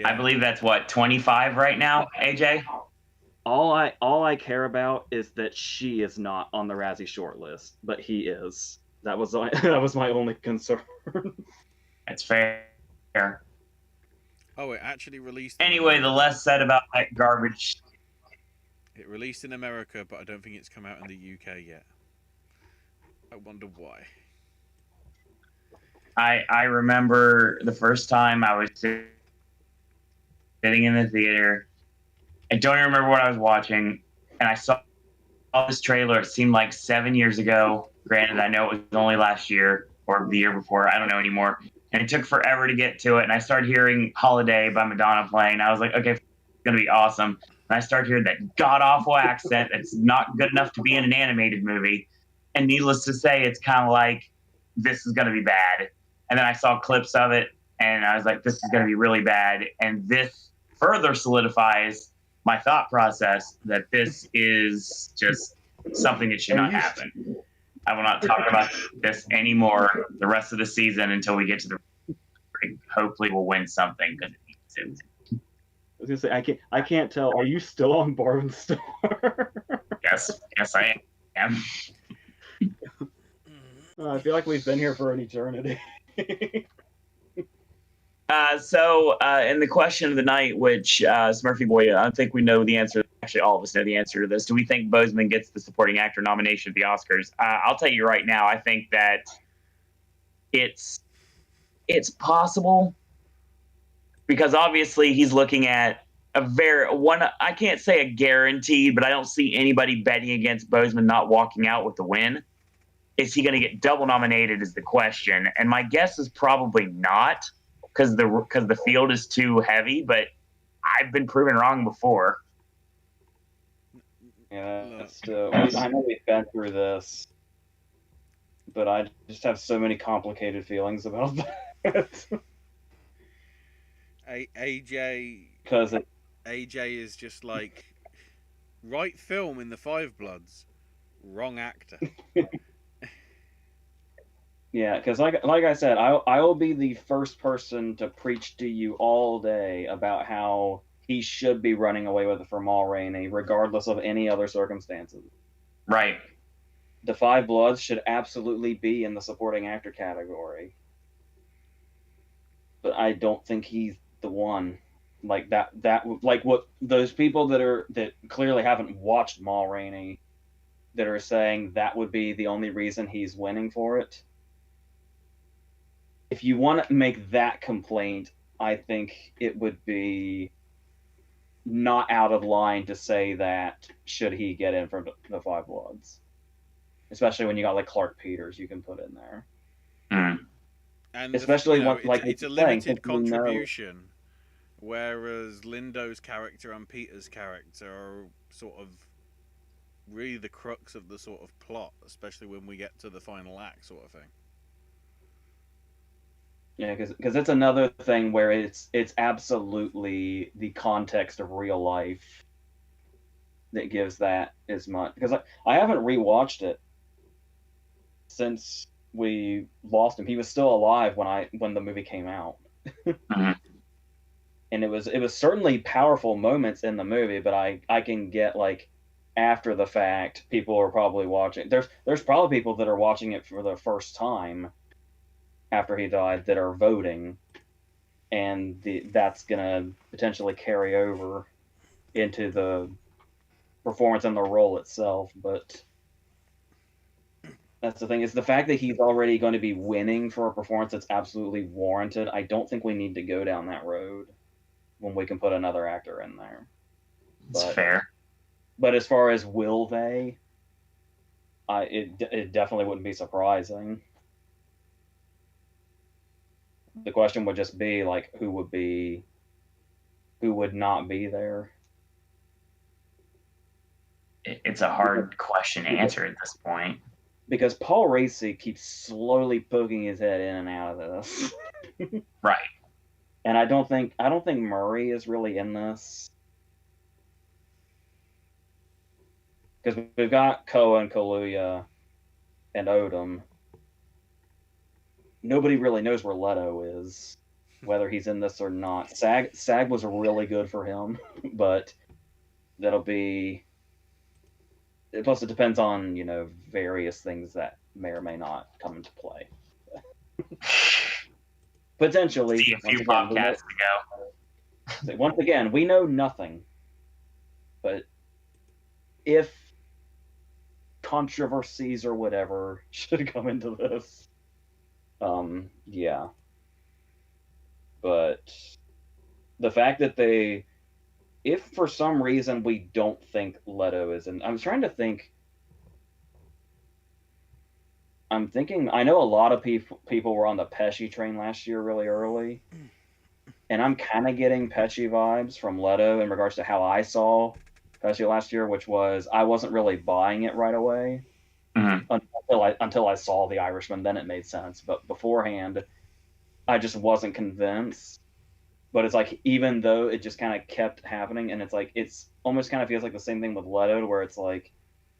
I believe that's what 25 right now, AJ. All I care about is that she is not on the Razzie shortlist, but he is. That was my only concern. That's fair. Oh, it actually released. Anyway, the less said about that garbage. It released in America, but I don't think it's come out in the UK yet. I wonder why. I remember the first time I was sitting in the theater. I don't even remember what I was watching, and I saw this trailer. It seemed like 7 years ago. Granted, I know it was only last year or the year before. I don't know anymore. And it took forever to get to it. And I started hearing Holiday by Madonna playing. I was like, okay, it's going to be awesome. And I started hearing that god-awful accent that's not good enough to be in an animated movie. And needless to say, it's kind of like, this is going to be bad. And then I saw clips of it, and I was like, this is going to be really bad. And this further solidifies my thought process that this is just something that should not happen. I will not talk about this anymore the rest of the season until we get to the. Hopefully, we'll win something because it needs to. I was gonna say I can't tell. Are you still on Barb Star? Yes, I am. I feel like we've been here for an eternity. So, in the question of the night, which Smurfy Boy, I think we know the answer. Actually, all of us know the answer to this. Do we think Boseman gets the supporting actor nomination at the Oscars? I'll tell you right now. I think that it's possible because obviously he's looking at I can't say a guaranteed, but I don't see anybody betting against Boseman not walking out with the win. Is he going to get double nominated? Is the question, and my guess is probably not. Because the field is too heavy, but I've been proven wrong before. Yeah, I know we've been through this, but I just have so many complicated feelings about that. AJ, because AJ is just like right film in the Five Bloods, wrong actor. Yeah, because like I said, I will be the first person to preach to you all day about how he should be running away with it for Ma Rainey, regardless of any other circumstances. Right. The Five Bloods should absolutely be in the supporting actor category, but I don't think he's the one. Like that like what those people that clearly haven't watched Ma Rainey, that are saying that would be the only reason he's winning for it. If you want to make that complaint, I think it would be not out of line to say that should he get in for the Five Bloods, especially when you got like Clark Peters you can put in there, and especially it's a limited contribution, whereas Lindo's character and Peter's character are sort of really the crux of the sort of plot, especially when we get to the final act, sort of thing. Yeah, because it's another thing where it's absolutely the context of real life that gives that as much. Because I haven't rewatched it since we lost him. He was still alive when the movie came out, and it was certainly powerful moments in the movie. But I can get like after the fact, people are probably watching. There's probably people that are watching it for the first time after he died that are voting, and that's gonna potentially carry over into the performance and the role itself. But That's the thing. It's the fact that he's already going to be winning for a performance that's absolutely warranted. I don't think we need to go down that road when we can put another actor in there. It's fair. But as far as will they, it definitely wouldn't be surprising. The question would just be like, who would not be there? It's a hard question to answer at this point. Because Paul Raci keeps slowly poking his head in and out of this. Right. And I don't think Murray is really in this. Because we've got Koa and Kaluuya and Odom. Nobody really knows where Leto is, whether he's in this or not. SAG was really good for him, but that'll be. Plus, it depends on various things that may or may not come into play. Potentially, See a few podcasts to go. Once again, we know nothing, but if controversies or whatever should come into this, yeah. But the fact that if for some reason we don't think Leto is in, I'm trying to think. I'm thinking. I know a lot of people were on the Pesci train last year really early, and I'm kind of getting Pesci vibes from Leto in regards to how I saw Pesci last year, which was I wasn't really buying it right away until I saw The Irishman. Then it made sense, but beforehand, I just wasn't convinced. But it's like, even though it just kind of kept happening, and it's like, it's almost kind of feels like the same thing with Leto, where it's like,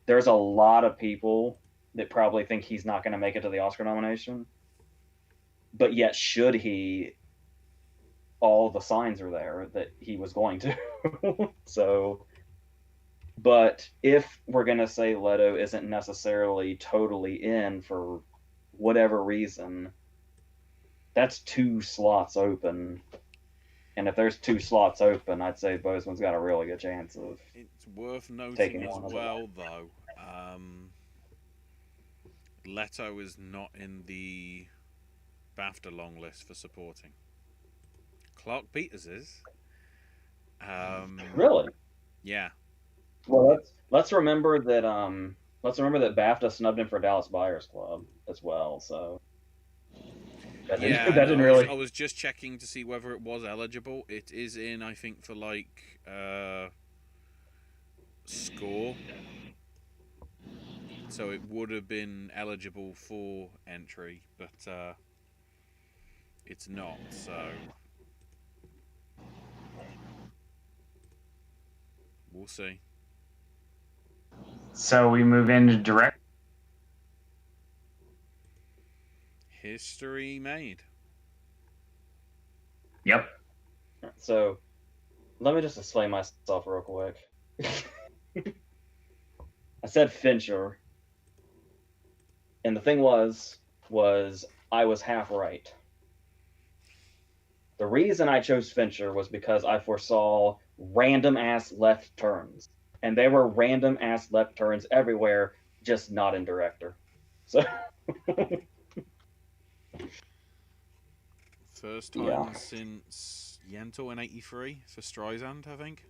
there's a lot of people that probably think he's not going to make it to the Oscar nomination. But yet, should he, all the signs are there that he was going to. So, but if we're going to say Leto isn't necessarily totally in for whatever reason, that's 2 slots open. And if there's 2 slots open, I'd say Boseman's got a really good chance of. It's worth noting as well, though. Leto is not in the BAFTA long list for supporting. Clark Peters is. Really? Yeah. Well, let's remember that BAFTA snubbed him for Dallas Buyers Club as well. So. I was just checking to see whether it was eligible. It is in, I think, for score. So it would have been eligible for entry, but it's not. So we'll see. So we move into direct. History made. Yep. So, let me just explain myself real quick. I said Fincher, and the thing was I was half right. The reason I chose Fincher was because I foresaw random ass left turns, and there were random ass left turns everywhere, just not in director. So. First time since Yentl in '83 for Streisand, I think.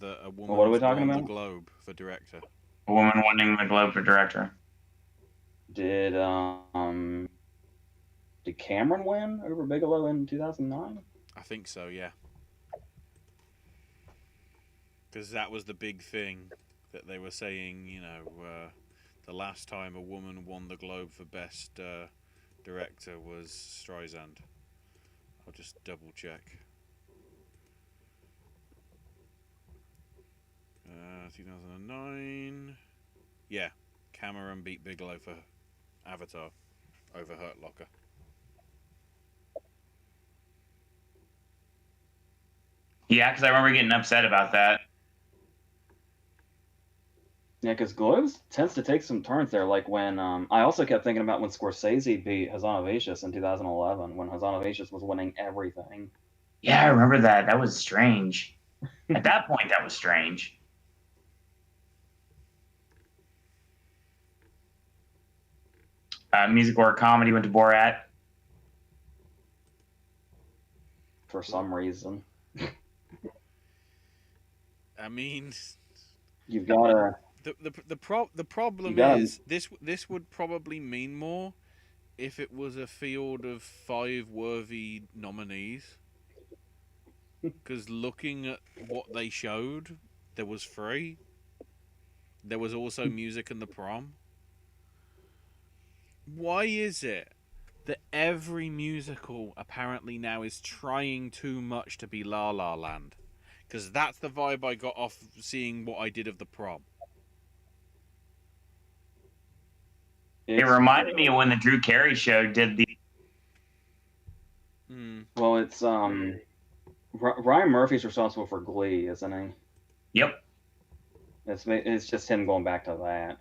A woman what are we talking about? The Globe for director. A woman winning the Globe for director. Did Cameron win over Bigelow in 2009? I think so, yeah. Because that was the big thing that they were saying, the last time a woman won the Globe for Best Director was Streisand. I'll just double check. 2009. Yeah, Cameron beat Bigelow for Avatar over Hurt Locker. Yeah, because I remember getting upset about that. Yeah, because Globes tends to take some turns there. Like when I also kept thinking about when Scorsese beat Hazanavicius in 2011, when Hazanavicius was winning everything. Yeah, I remember that. That was strange. At that point, that was strange. Music or comedy went to Borat. For some reason. I mean, you've got to. The problem gotta, is this would probably mean more if it was a field of 5 worthy nominees. Because looking at what they showed, there was 3. There was also music in the prom. Why is it that every musical apparently now is trying too much to be La La Land? Because that's the vibe I got off seeing what I did of the prom. It reminded me of when the Drew Carey show did the. Well, it's Ryan Murphy's responsible for Glee, isn't he? Yep. It's just him going back to that.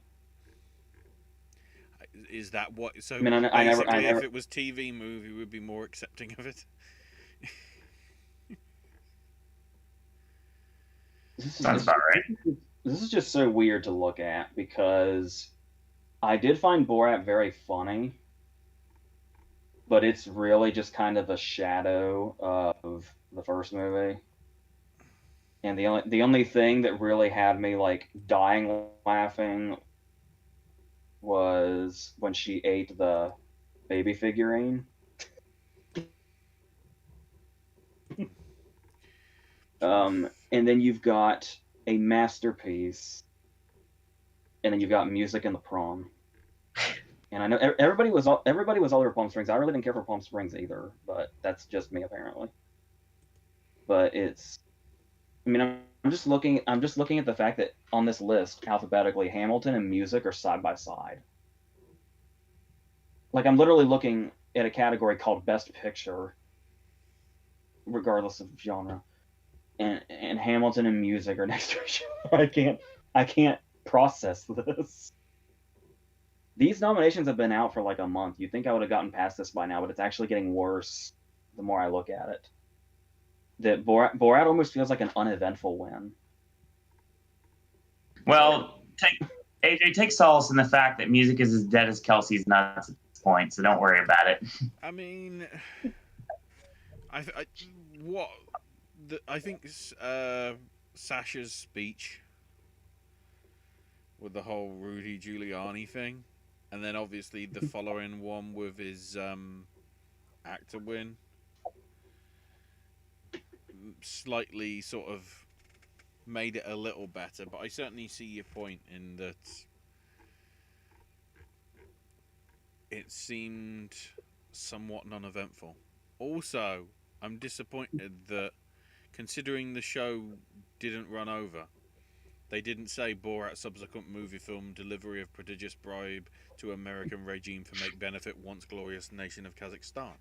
Is that what? So I mean, basically, I never, if it was TV movie, we'd be more accepting of it. Sounds about right. This is just so weird to look at because I did find Borat very funny, but it's really just kind of a shadow of the first movie. And the only thing that really had me like dying laughing was when she ate the baby figurine. And then you've got a masterpiece, and then you've got music in the prom. And I know everybody was all over Palm Springs. I really didn't care for Palm Springs either, but that's just me apparently. But it's, I mean, I'm just looking at the fact that on this list alphabetically, Hamilton and music are side by side. Like I'm literally looking at a category called Best Picture, regardless of genre, and Hamilton and music are next to each other. I can't process this. These nominations have been out for like a month. You'd think I would have gotten past this by now, but it's actually getting worse the more I look at it. That Borat almost feels like an uneventful win. Well, AJ, take solace in the fact that music is as dead as Kelsey's nuts at this point, so don't worry about it. I mean, I think Sasha's speech with the whole Rudy Giuliani thing, and then obviously the following one with his actor win, slightly sort of made it a little better. But I certainly see your point in that it seemed somewhat non-eventful. Also, I'm disappointed that, considering the show didn't run over, they didn't say Borat subsequent movie film delivery of prodigious bribe to American regime for make benefit once glorious nation of Kazakhstan.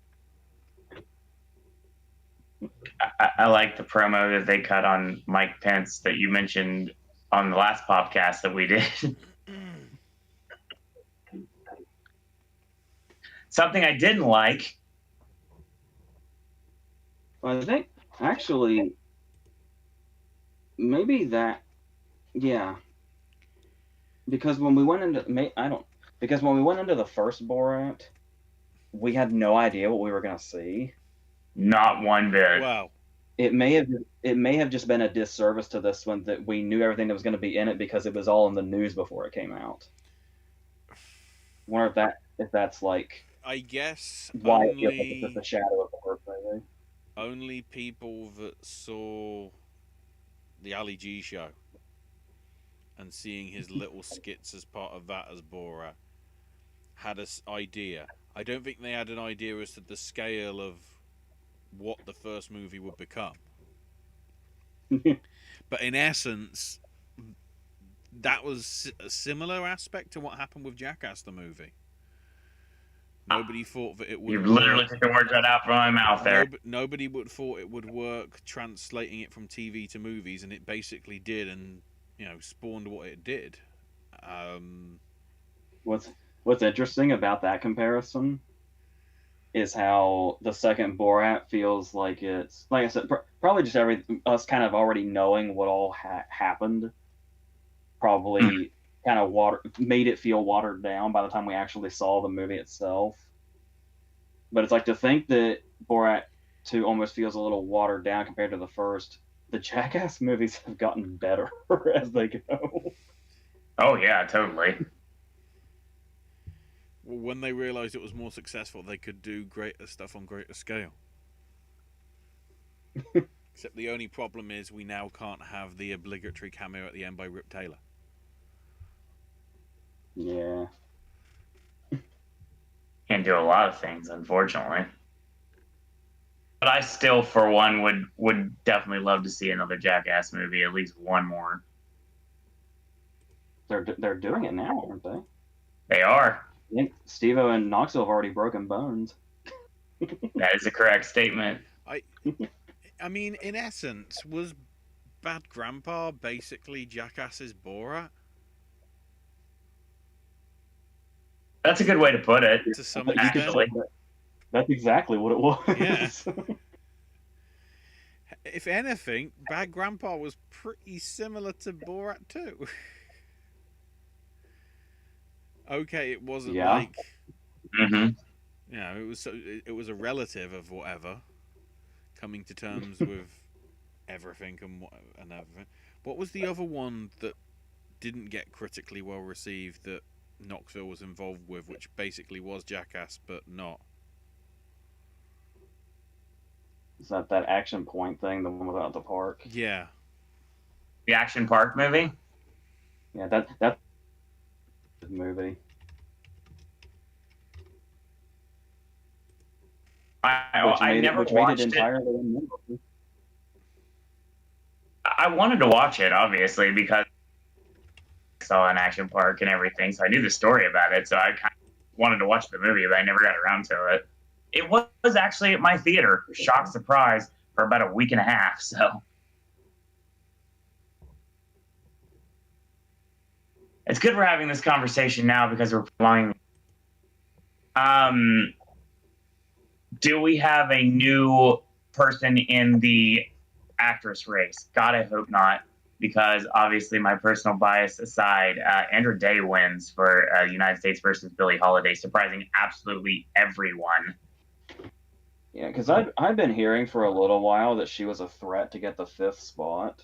I like the promo that they cut on Mike Pence that you mentioned on the last podcast that we did. Something I didn't like. I think actually maybe that, yeah. Because when we went into when we went into the first Borat, we had no idea what we were gonna see. Not one bit. Wow. It may have just been a disservice to this one that we knew everything that was going to be in it because it was all in the news before it came out. I wonder if that's like, I guess why it feels like it's just a shadow of the first movie. Only people that saw the Ali G show and seeing his little skits as part of that as Borat had an idea. I don't think they had an idea as to the scale of what the first movie would become. But in essence, that was a similar aspect to what happened with Jackass the movie. Nobody thought that it would. You literally took the words right out from my mouth there. Nobody would thought it would work translating it from TV to movies, and it basically did, and spawned what it did. What's interesting about that comparison is how the second Borat feels like it's, like I said, probably just us kind of already knowing what all happened probably kind of made it feel watered down by the time we actually saw the movie itself. But it's like to think that Borat 2 almost feels a little watered down compared to the first. The Jackass movies have gotten better as they go. Oh yeah, totally. Well, when they realised it was more successful, they could do greater stuff on greater scale. Except the only problem is we now can't have the obligatory cameo at the end by Rip Taylor. Yeah. Can't do a lot of things, unfortunately. But I still, for one, would definitely love to see another Jackass movie, at least one more. They're doing it now, aren't they? They are. I think Steve-O and Knoxville have already broken bones. That is a correct statement. I mean, in essence, was Bad Grandpa basically Jackass's Borat? That's a good way to put it. To some extent. Actually. That's exactly what it was. Yeah. If anything, Bad Grandpa was pretty similar to Borat too. Okay, it wasn't like, Mm-hmm. It was a relative of whatever, coming to terms with everything and everything. What was the other one that didn't get critically well received that Knoxville was involved with, which basically was Jackass but not? Is that Action Point thing, the one without the park? Yeah. The Action Park movie? Yeah, that's the movie. I never watched it. Entirely I wanted to watch it, obviously, because I saw an Action Park and everything, so I knew the story about it, so I kind of wanted to watch the movie, but I never got around to it. It was actually at my theater, shock surprise, for about a week and a half, so. It's good we're having this conversation now because we're prolonging. Do we have a new person in the actress race? God, I hope not, because obviously, my personal bias aside, Andra Day wins for United States versus Billie Holiday, surprising absolutely everyone. Yeah, because I've been hearing for a little while that she was a threat to get the 5th spot.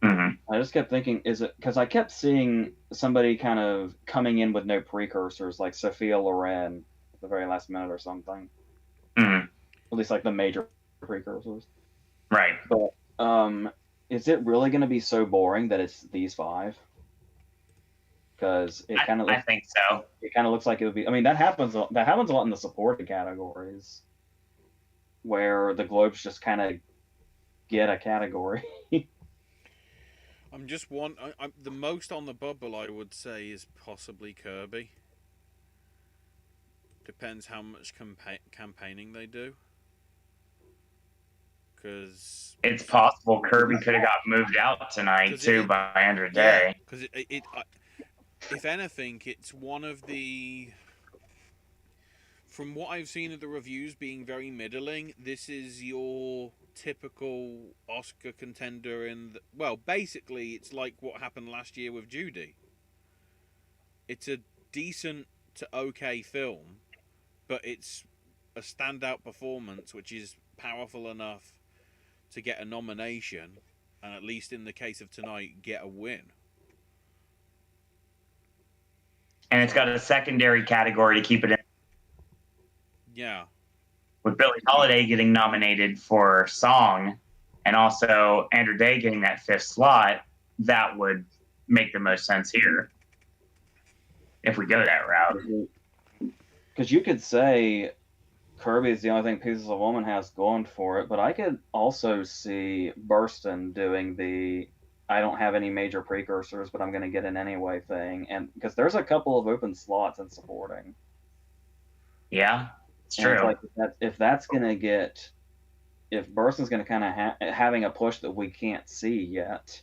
Mm-hmm. I just kept thinking, is it because I kept seeing somebody kind of coming in with no precursors, like Sophia Loren at the very last minute or something. Mm-hmm. At least like the major precursors. Right. But is it really going to be so boring that it's these 5? Because it kind of I think so. It kind of looks like it would be. I mean, that happens a lot in the supporting categories, where the Globes just kind of get a category. I'm just the most on the bubble, I would say, is possibly Kirby. Depends how much campaigning they do. Because it's possible Kirby could have got moved out tonight too by Andra Day. Because if anything, it's one of the. From what I've seen of the reviews being very middling, this is your typical Oscar contender well, basically, it's like what happened last year with Judy. It's a decent to okay film, but it's a standout performance which is powerful enough to get a nomination, and at least in the case of tonight, get a win. And it's got a secondary category to keep it in. Yeah. With Billie Holiday getting nominated for song and also Andra Day getting that 5th slot, that would make the most sense here if we go that route. Because you could say Kirby is the only thing Pieces of a Woman has going for it, but I could also see Burstyn doing the I don't have any major precursors, but I'm going to get in anyway thing, and because there's a couple of open slots in supporting. Yeah, it's true. It's like if Burstyn's going to kind of having a push that we can't see yet,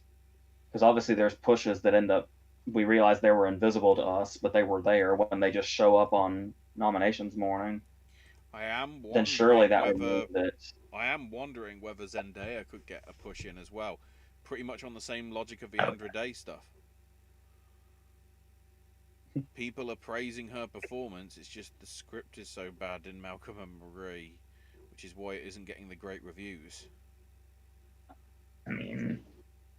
because obviously there's pushes that we realize they were invisible to us, but they were there when they just show up on nominations morning. Then surely that would mean that. I am wondering whether Zendaya could get a push in as well, pretty much on the same logic of the Andra Day stuff. people are praising her performance. It's just the script is so bad in Malcolm and Marie, which is why it isn't getting the great reviews. I mean,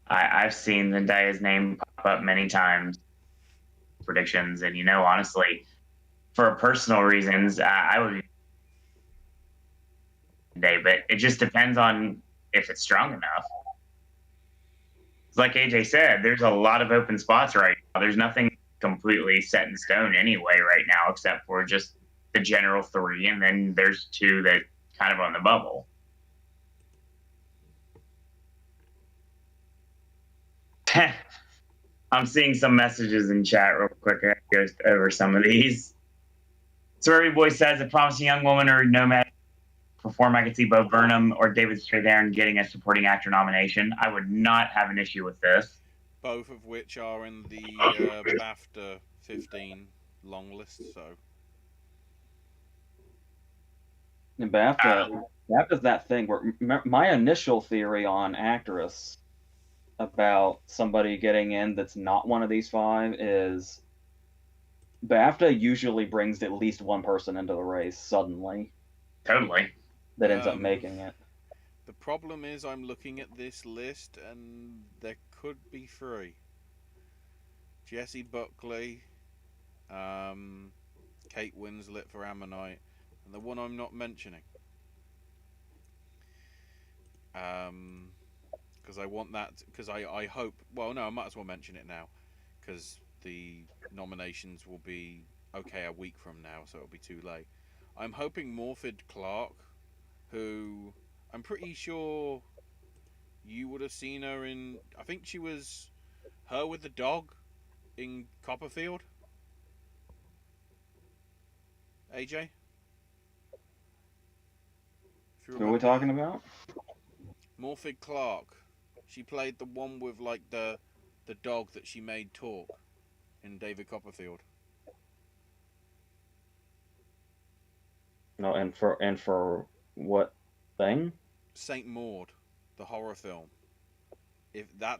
I've seen Zendaya's name pop up many times. Predictions, and honestly, for personal reasons, I would day, but it just depends on if it's strong enough. Like AJ said, there's a lot of open spots right now. There's nothing completely set in stone anyway right now, except for just the general three, and then there's two that kind of on the bubble. I'm seeing some messages in chat real quick. I go over some of these. Survey Boy says a promising young woman or nomad perform. I could see Bo Burnham or David Strathairn getting a supporting actor nomination. I would not have an issue with this. Both of which are in the BAFTA 15 long list. So. And BAFTA's that thing where my initial theory on actress about somebody getting in that's not one of these five is BAFTA usually brings at least one person into the race suddenly. Totally. That ends up making it. The problem is I'm looking at this list and there could be three. Jessie Buckley, Kate Winslet for Ammonite, and the one I'm not mentioning. Because I want that, because I hope, well, no, I might as well mention it now, because the nominations will be, okay, a week from now, so it'll be too late. I'm hoping Morfydd Clark, who I'm pretty sure you would have seen her in, I think she was her with the dog in Copperfield. AJ? Who are we talking about? Morfydd Clark. She played the one with like the dog that she made talk in David Copperfield. No, and for what thing? Saint Maud, the horror film. If that's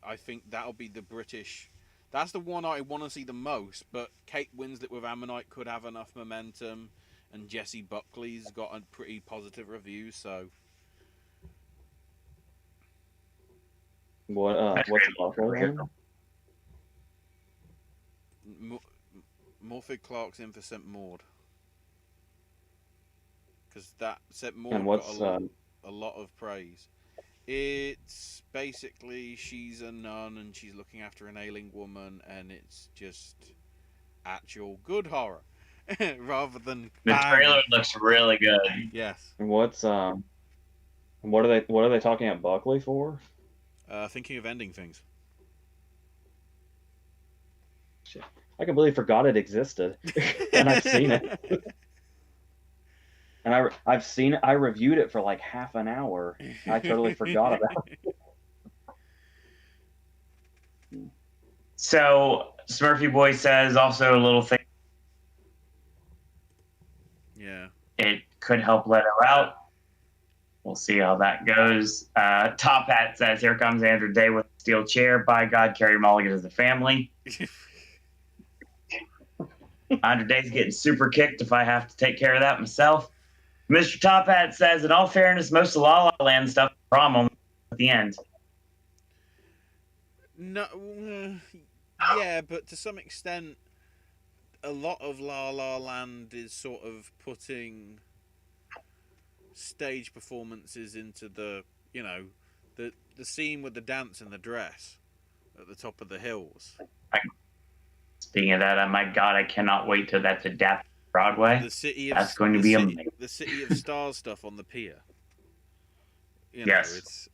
I think that'll be the British. That's the one I want to see the most. But Kate Winslet with Ammonite could have enough momentum, and Jessie Buckley's got a pretty positive review. So what's Buckley? Morfydd Clark's in for Saint Maud. Because that Saint Maud and what's got a lot of praise. It's basically she's a nun and she's looking after an ailing woman, and it's just actual good horror rather than the trailer looks really good. Yes. And what's what are they talking at Buckley for? Thinking of ending things. Shit. I completely forgot it existed, and I've seen it. And I've seen it. I reviewed it for like half an hour. I totally forgot about it. So Smurfy Boy says also a little thing. Yeah. It could help let her out. We'll see how that goes. Top Hat says, "Here comes Andrew Day with a steel chair. By God, Carrie Mulligan is the family." Andrew Day's getting super kicked if I have to take care of that myself. Mr. Top Hat says, in all fairness, most of La La Land stuff is a problem at the end. No, yeah, but to some extent, a lot of La La Land is sort of putting stage performances into the scene with the dance and the dress at the top of the hills. Speaking of that, my God, I cannot wait till that's adapted to Broadway. That's going to be amazing. The City of Stars stuff on the pier. Yes.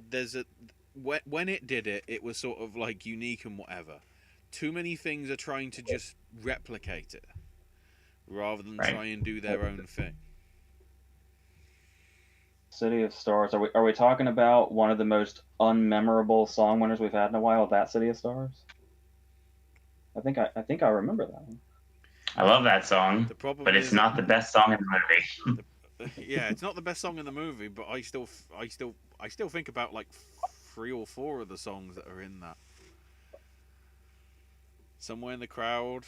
There's a when it did it, it was sort of like unique and whatever. Too many things are trying to just replicate it rather than try and do their own thing. City of Stars. Are we talking about one of the most unmemorable song winners we've had in a while? That City of Stars. I think I remember that one. I love that song, but it's not the best song in the movie. Yeah, it's not the best song in the movie, but I still think about like 3 or 4 of the songs that are in that. Somewhere in the Crowd.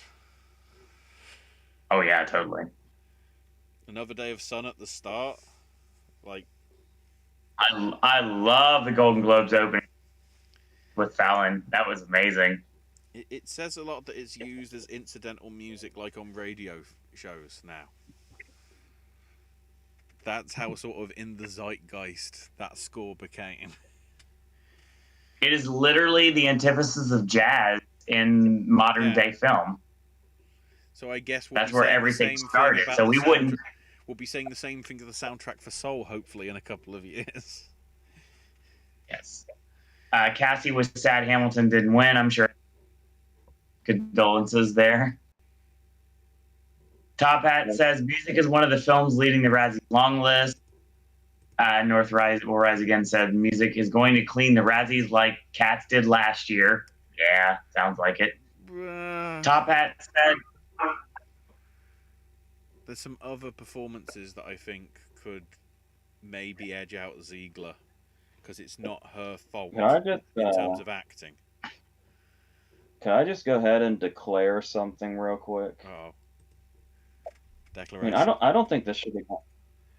Oh yeah, totally. Another Day of Sun at the Start. Like, I love the Golden Globes opening with Fallon. That was amazing. it says a lot that it's used as incidental music, like on radio shows now. That's how sort of in the zeitgeist that score became. It is literally the antithesis of jazz in modern day film. So I guess we'll that's be where saying everything the same started. thing about So the we wouldn't. We'll be saying the same thing to the soundtrack for Soul, hopefully, in a couple of years. Yes. Cassie was sad Hamilton didn't win. I'm sure. Condolences there. Top Hat says music is one of the films leading the Razzie long list. North Rise will Rise Again said music is going to clean the Razzies like Cats did last year. Yeah, sounds like it. Top Hat said there's some other performances that I think could maybe edge out Ziegler, because it's not her fault in terms of acting. Can I just go ahead and declare something real quick? Oh, declaration. I mean, I don't think this should be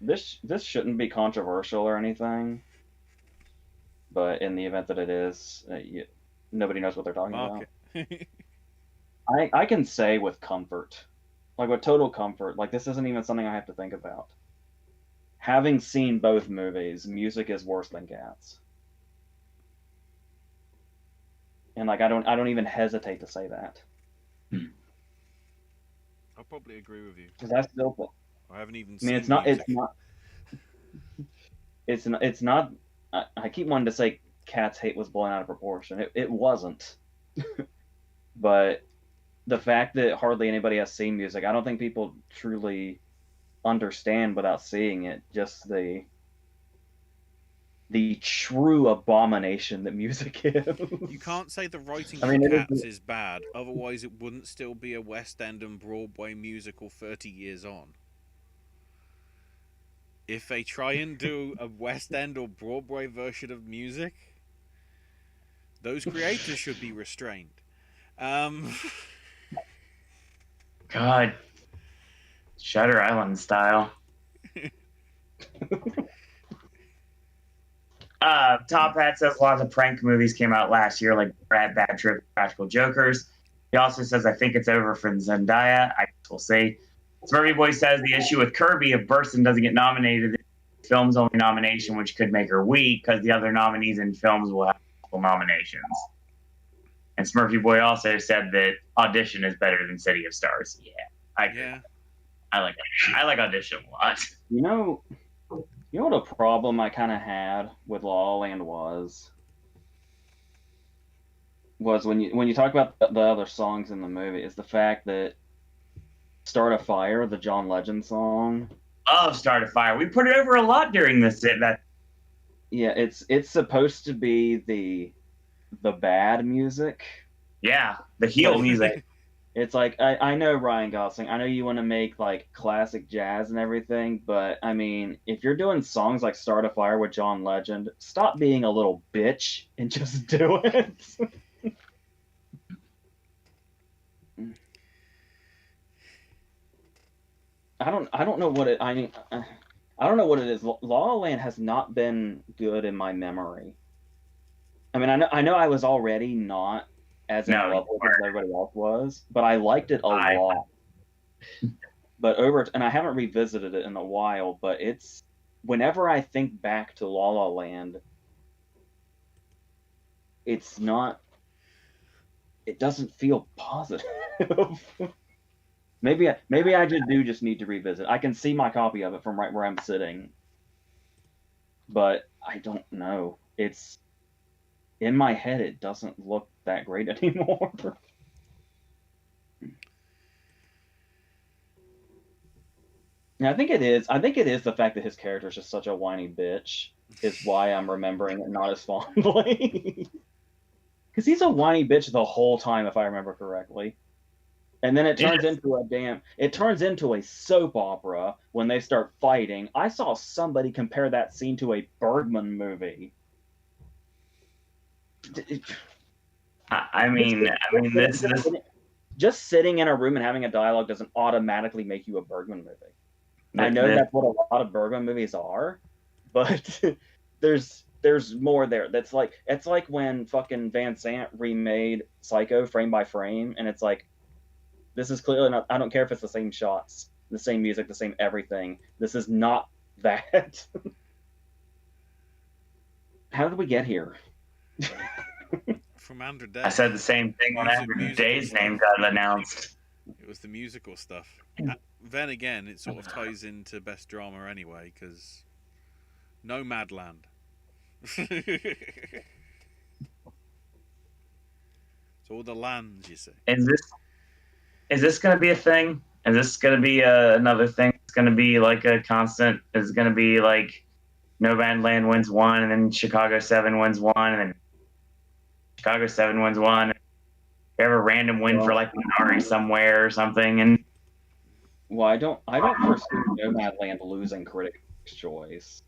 this shouldn't be controversial or anything. But in the event that it is, nobody knows what they're talking about. I can say with comfort, like with total comfort, like this isn't even something I have to think about. Having seen both movies, music is worse than Cats. And like I don't even hesitate to say that. I'll probably agree with you. Because I still, I haven't even. I mean, it's not. I keep wanting to say Cats' hate was blown out of proportion. It wasn't. But the fact that hardly anybody has seen music, I don't think people truly understand without seeing it. Just the true abomination that music is. You can't say the writing for Cats is bad, otherwise it wouldn't still be a West End and Broadway musical 30 years on. If they try and do a West End or Broadway version of music, those creators should be restrained. God, Shutter Island style. Top Hat says lots of prank movies came out last year, like Bad Trip, Practical Jokers. He also says, I think it's over for Zendaya. I guess we'll see. Smurfy Boy says the issue with Kirby, if Burstyn doesn't get nominated, the film's only nomination, which could make her weak, because the other nominees in films will have multiple nominations. And Smurfy Boy also said that Audition is better than City of Stars. Yeah, I agree. Yeah. I like Audition a lot. You know what a problem I kind of had with La La Land was when you talk about the other songs in the movie, is the fact that Start a Fire, the John Legend song. Love Start a Fire. We put it over a lot during this. Yeah, it's supposed to be the bad music. Yeah, the heel music. It's like, I know, Ryan Gosling, I know you want to make like classic jazz and everything, but I mean, if you're doing songs like Start a Fire with John Legend, stop being a little bitch and just do it. I don't know what I don't know what it is. La La Land has not been good in my memory. I mean, I know I was already not as in love with it as everybody else was, but I liked it a lot. But and I haven't revisited it in a while, but it's whenever I think back to La La Land, it doesn't feel positive. Maybe I just need to revisit. I can see my copy of it from right where I'm sitting, but I don't know. It's in my head. It doesn't look that great anymore. I think it is. I think it is the fact that his character is just such a whiny bitch is why I'm remembering it not as fondly. Because he's a whiny bitch the whole time, if I remember correctly. And then it turns into a soap opera when they start fighting. I saw somebody compare that scene to a Bergman movie. I mean, this just sitting in a room and having a dialogue doesn't automatically make you a Bergman movie. I know that's what a lot of Bergman movies are, but there's more there. That's like, it's like when fucking Van Sant remade Psycho frame by frame, and it's like, this is clearly not. I don't care if it's the same shots, the same music, the same everything. This is not that. How did we get here? From Andrew Day. I said the same thing when Andrew Day's name got announced. It was the musical stuff. Then again, it sort of ties into best drama anyway, because Nomadland. It's all the lands, you see. Is this going to be a thing? Is this going to be another thing? It's going to be like a constant. Is it going to be like Nomadland wins one, and then Chicago 7 wins one, and then Chicago 7 wins one. You have a random win for like Minari somewhere or something, and well, I don't foresee Nomadland losing Critics' Choice.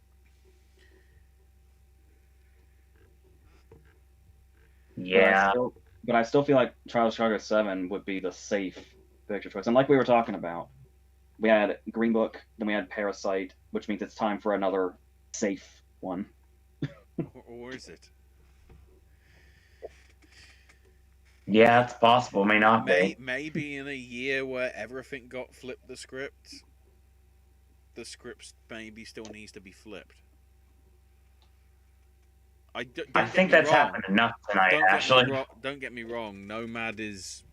Yeah, but I still feel like Trial of Chicago 7 would be the safe picture choice. And like we were talking about, we had Green Book, then we had Parasite, which means it's time for another safe one. Or is it? Yeah, it's possible. May not be. Maybe in a year where everything got flipped, the script maybe still needs to be flipped. I think that's happened enough tonight, actually. Don't get me wrong. Nomad's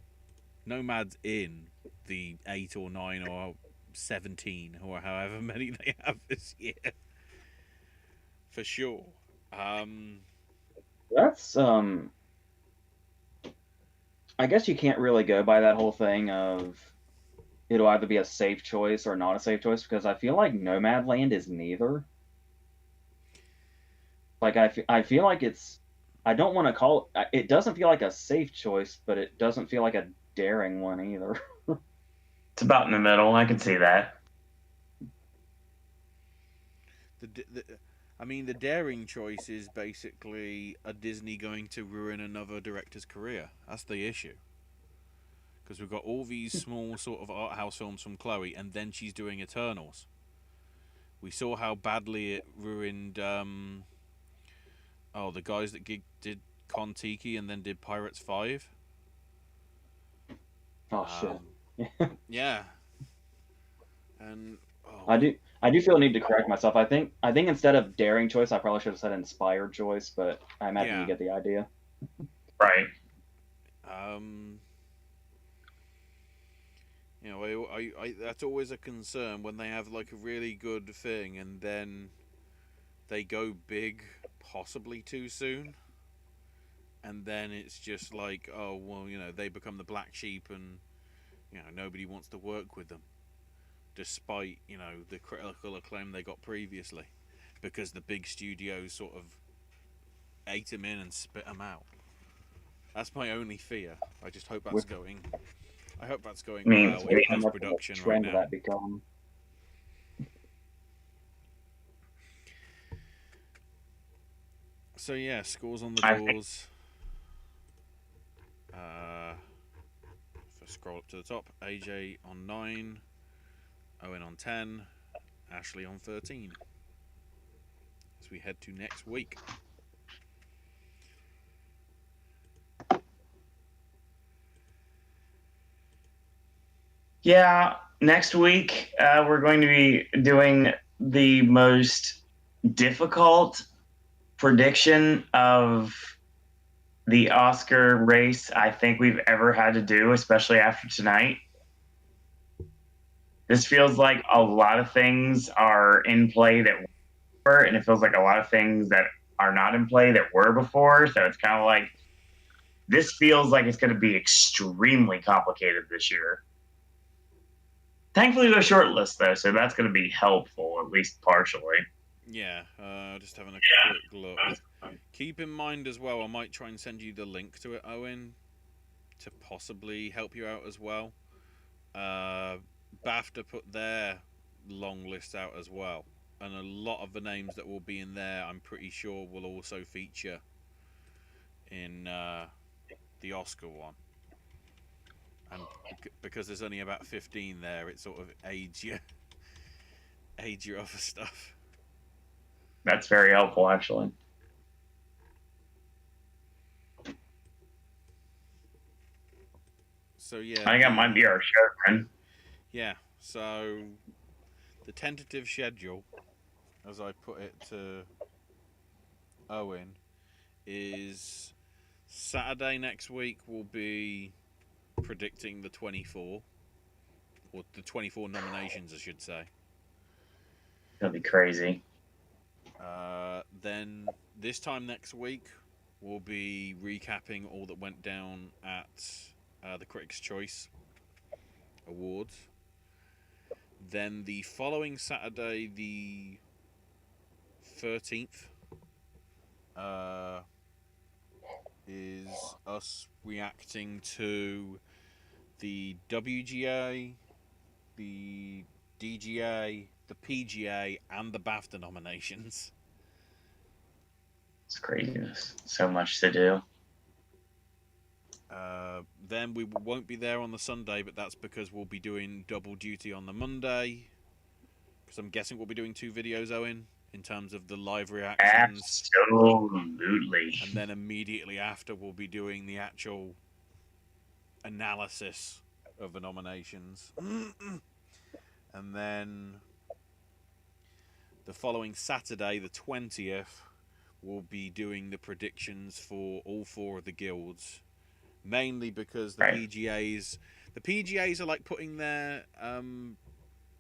in the 8 or 9 or 17 or however many they have this year, for sure. That's I guess you can't really go by that whole thing of it'll either be a safe choice or not a safe choice, because I feel like Nomadland is neither. Like I feel like it's, I don't want to call it, it doesn't feel like a safe choice, but it doesn't feel like a daring one either. It's about in the middle. I can see that. The daring choice is basically a Disney going to ruin another director's career. That's the issue. Because we've got all these small sort of art house films from Chloe, and then she's doing Eternals. We saw how badly it ruined the guys that did Kon-Tiki and then did Pirates 5. Oh shit. Yeah. And I do feel a need to correct myself. I think instead of daring choice, I probably should have said inspired choice, but I imagine you get the idea. Right. That's always a concern when they have like a really good thing and then they go big, possibly too soon, and then it's just like, oh well, they become the black sheep, and nobody wants to work with them, despite the critical acclaim they got previously, because the big studios sort of ate them in and spit them out. That's my only fear. I just hope that's going. I hope that's going well in post-production right now. That become. So yeah, scores on the doors. If I scroll up to the top, AJ on 9, Owen on 10, Ashley on 13. As we head to next week. Yeah, next week we're going to be doing the most difficult prediction of the Oscar race I think we've ever had to do, especially after tonight. This feels like a lot of things are in play that were, and it feels like a lot of things that are not in play that were before. So it's kind of like, this feels like it's going to be extremely complicated this year. Thankfully, they're short list, though, so that's going to be helpful, at least partially. Yeah, just having a quick look. Keep in mind as well, I might try and send you the link to it, Owen, to possibly help you out as well. BAFTA put their long list out as well, and a lot of the names that will be in there, I'm pretty sure, will also feature in the Oscar one. and because there's only about 15 there, it sort of aids your other stuff. That's very helpful, actually. So yeah, I think that might be our show, man. Yeah, so the tentative schedule, as I put it to Owen, is Saturday next week will be predicting the 24, or the 24 nominations, I should say. That'd be crazy. Then this time next week, we'll be recapping all that went down at the Critics' Choice Awards. Then the following Saturday, the 13th, is us reacting to the WGA, the DGA, the PGA, and the BAFTA nominations. It's craziness. So much to do. Then we won't be there on the Sunday, but that's because we'll be doing double duty on the Monday. Because I'm guessing we'll be doing 2 videos, Owen, in terms of the live reactions. Absolutely. And then immediately after, we'll be doing the actual analysis of the nominations. And then the following Saturday, the 20th, we'll be doing the predictions for all 4 of the guilds. Mainly because the PGAs are like putting their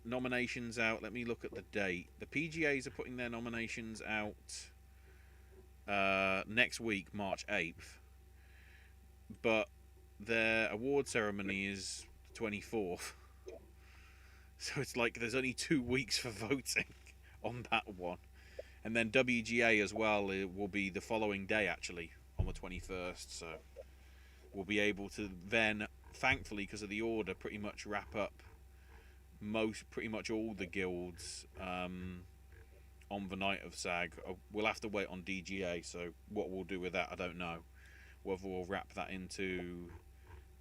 nominations out. Let me look at the date. The PGAs are putting their nominations out next week, March 8th. But their award ceremony is the 24th. So it's like there's only 2 weeks for voting on that one. And then WGA as well, it will be the following day, actually, on the 21st. So we'll be able to then, thankfully, because of the order, pretty much wrap up pretty much all the guilds on the night of SAG. We'll have to wait on DGA, so what we'll do with that, I don't know. Whether we'll wrap that into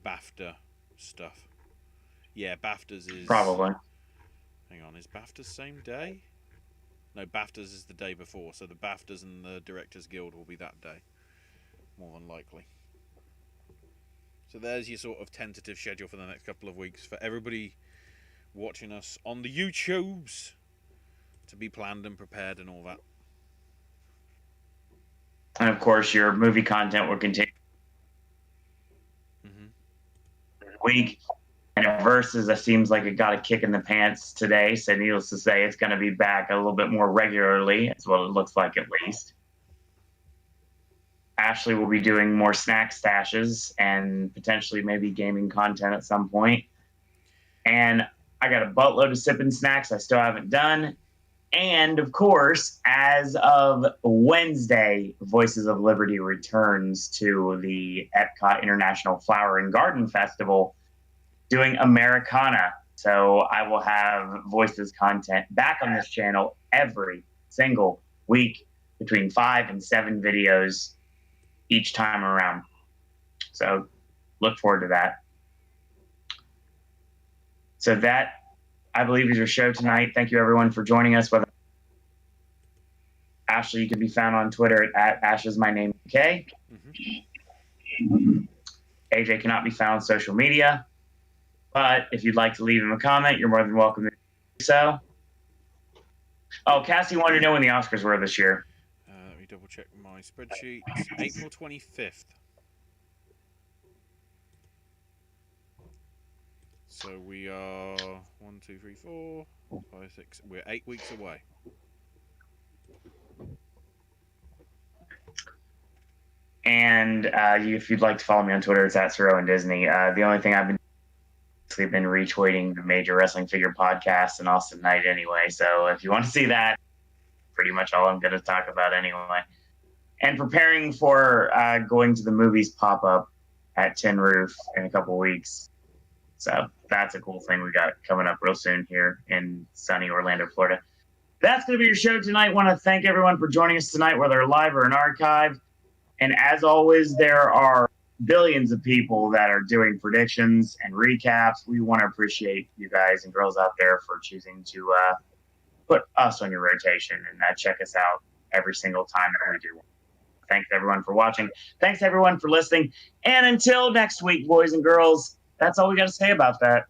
BAFTA stuff. Yeah, BAFTA's is... Probably. Hang on, is BAFTA's same day? No, BAFTA's is the day before, so the BAFTA's and the Directors Guild will be that day. More than likely. So there's your sort of tentative schedule for the next couple of weeks for everybody watching us on the YouTubes to be planned and prepared and all that. And of course, your movie content will continue week. And Versus, it seems like it got a kick in the pants today. So needless to say, it's going to be back a little bit more regularly. That's what it looks like, at least. Ashley will be doing more snack stashes and potentially maybe gaming content at some point. And I got a buttload of sipping snacks I still haven't done. And of course, as of Wednesday, Voices of Liberty returns to the Epcot International Flower and Garden Festival doing Americana. So I will have Voices content back on this channel every single week, between 5 and 7 videos each time around. So look forward to that. So that, I believe, is your show tonight. Thank you, everyone, for joining us. Ashley, you can be found on Twitter at AshIsMyNameK. AJ cannot be found on social media. But if you'd like to leave him a comment, you're more than welcome to do so. Oh, Cassie wanted to know when the Oscars were this year. Let me double check my spreadsheet. April 25th. So we are 1, 2, 3, 4, 5, 6. We're 8 weeks away. And if you'd like to follow me on Twitter, it's at Sir Owen Disney. The only thing I've been retweeting the Major Wrestling Figure Podcast and Austin Knight anyway. So if you want to see that, pretty much all I'm going to talk about anyway. And preparing for going to the movies pop-up at Tin Roof in a couple weeks. So that's a cool thing we got coming up real soon here in sunny Orlando, Florida. That's going to be your show tonight. I want to thank everyone for joining us tonight, whether live or in archive. And as always, there are billions of people that are doing predictions and recaps. We want to appreciate you guys and girls out there for choosing to put us on your rotation and check us out every single time that we do. Thanks everyone for watching. Thanks everyone for listening. And until next week, boys and girls, that's all we got to say about that.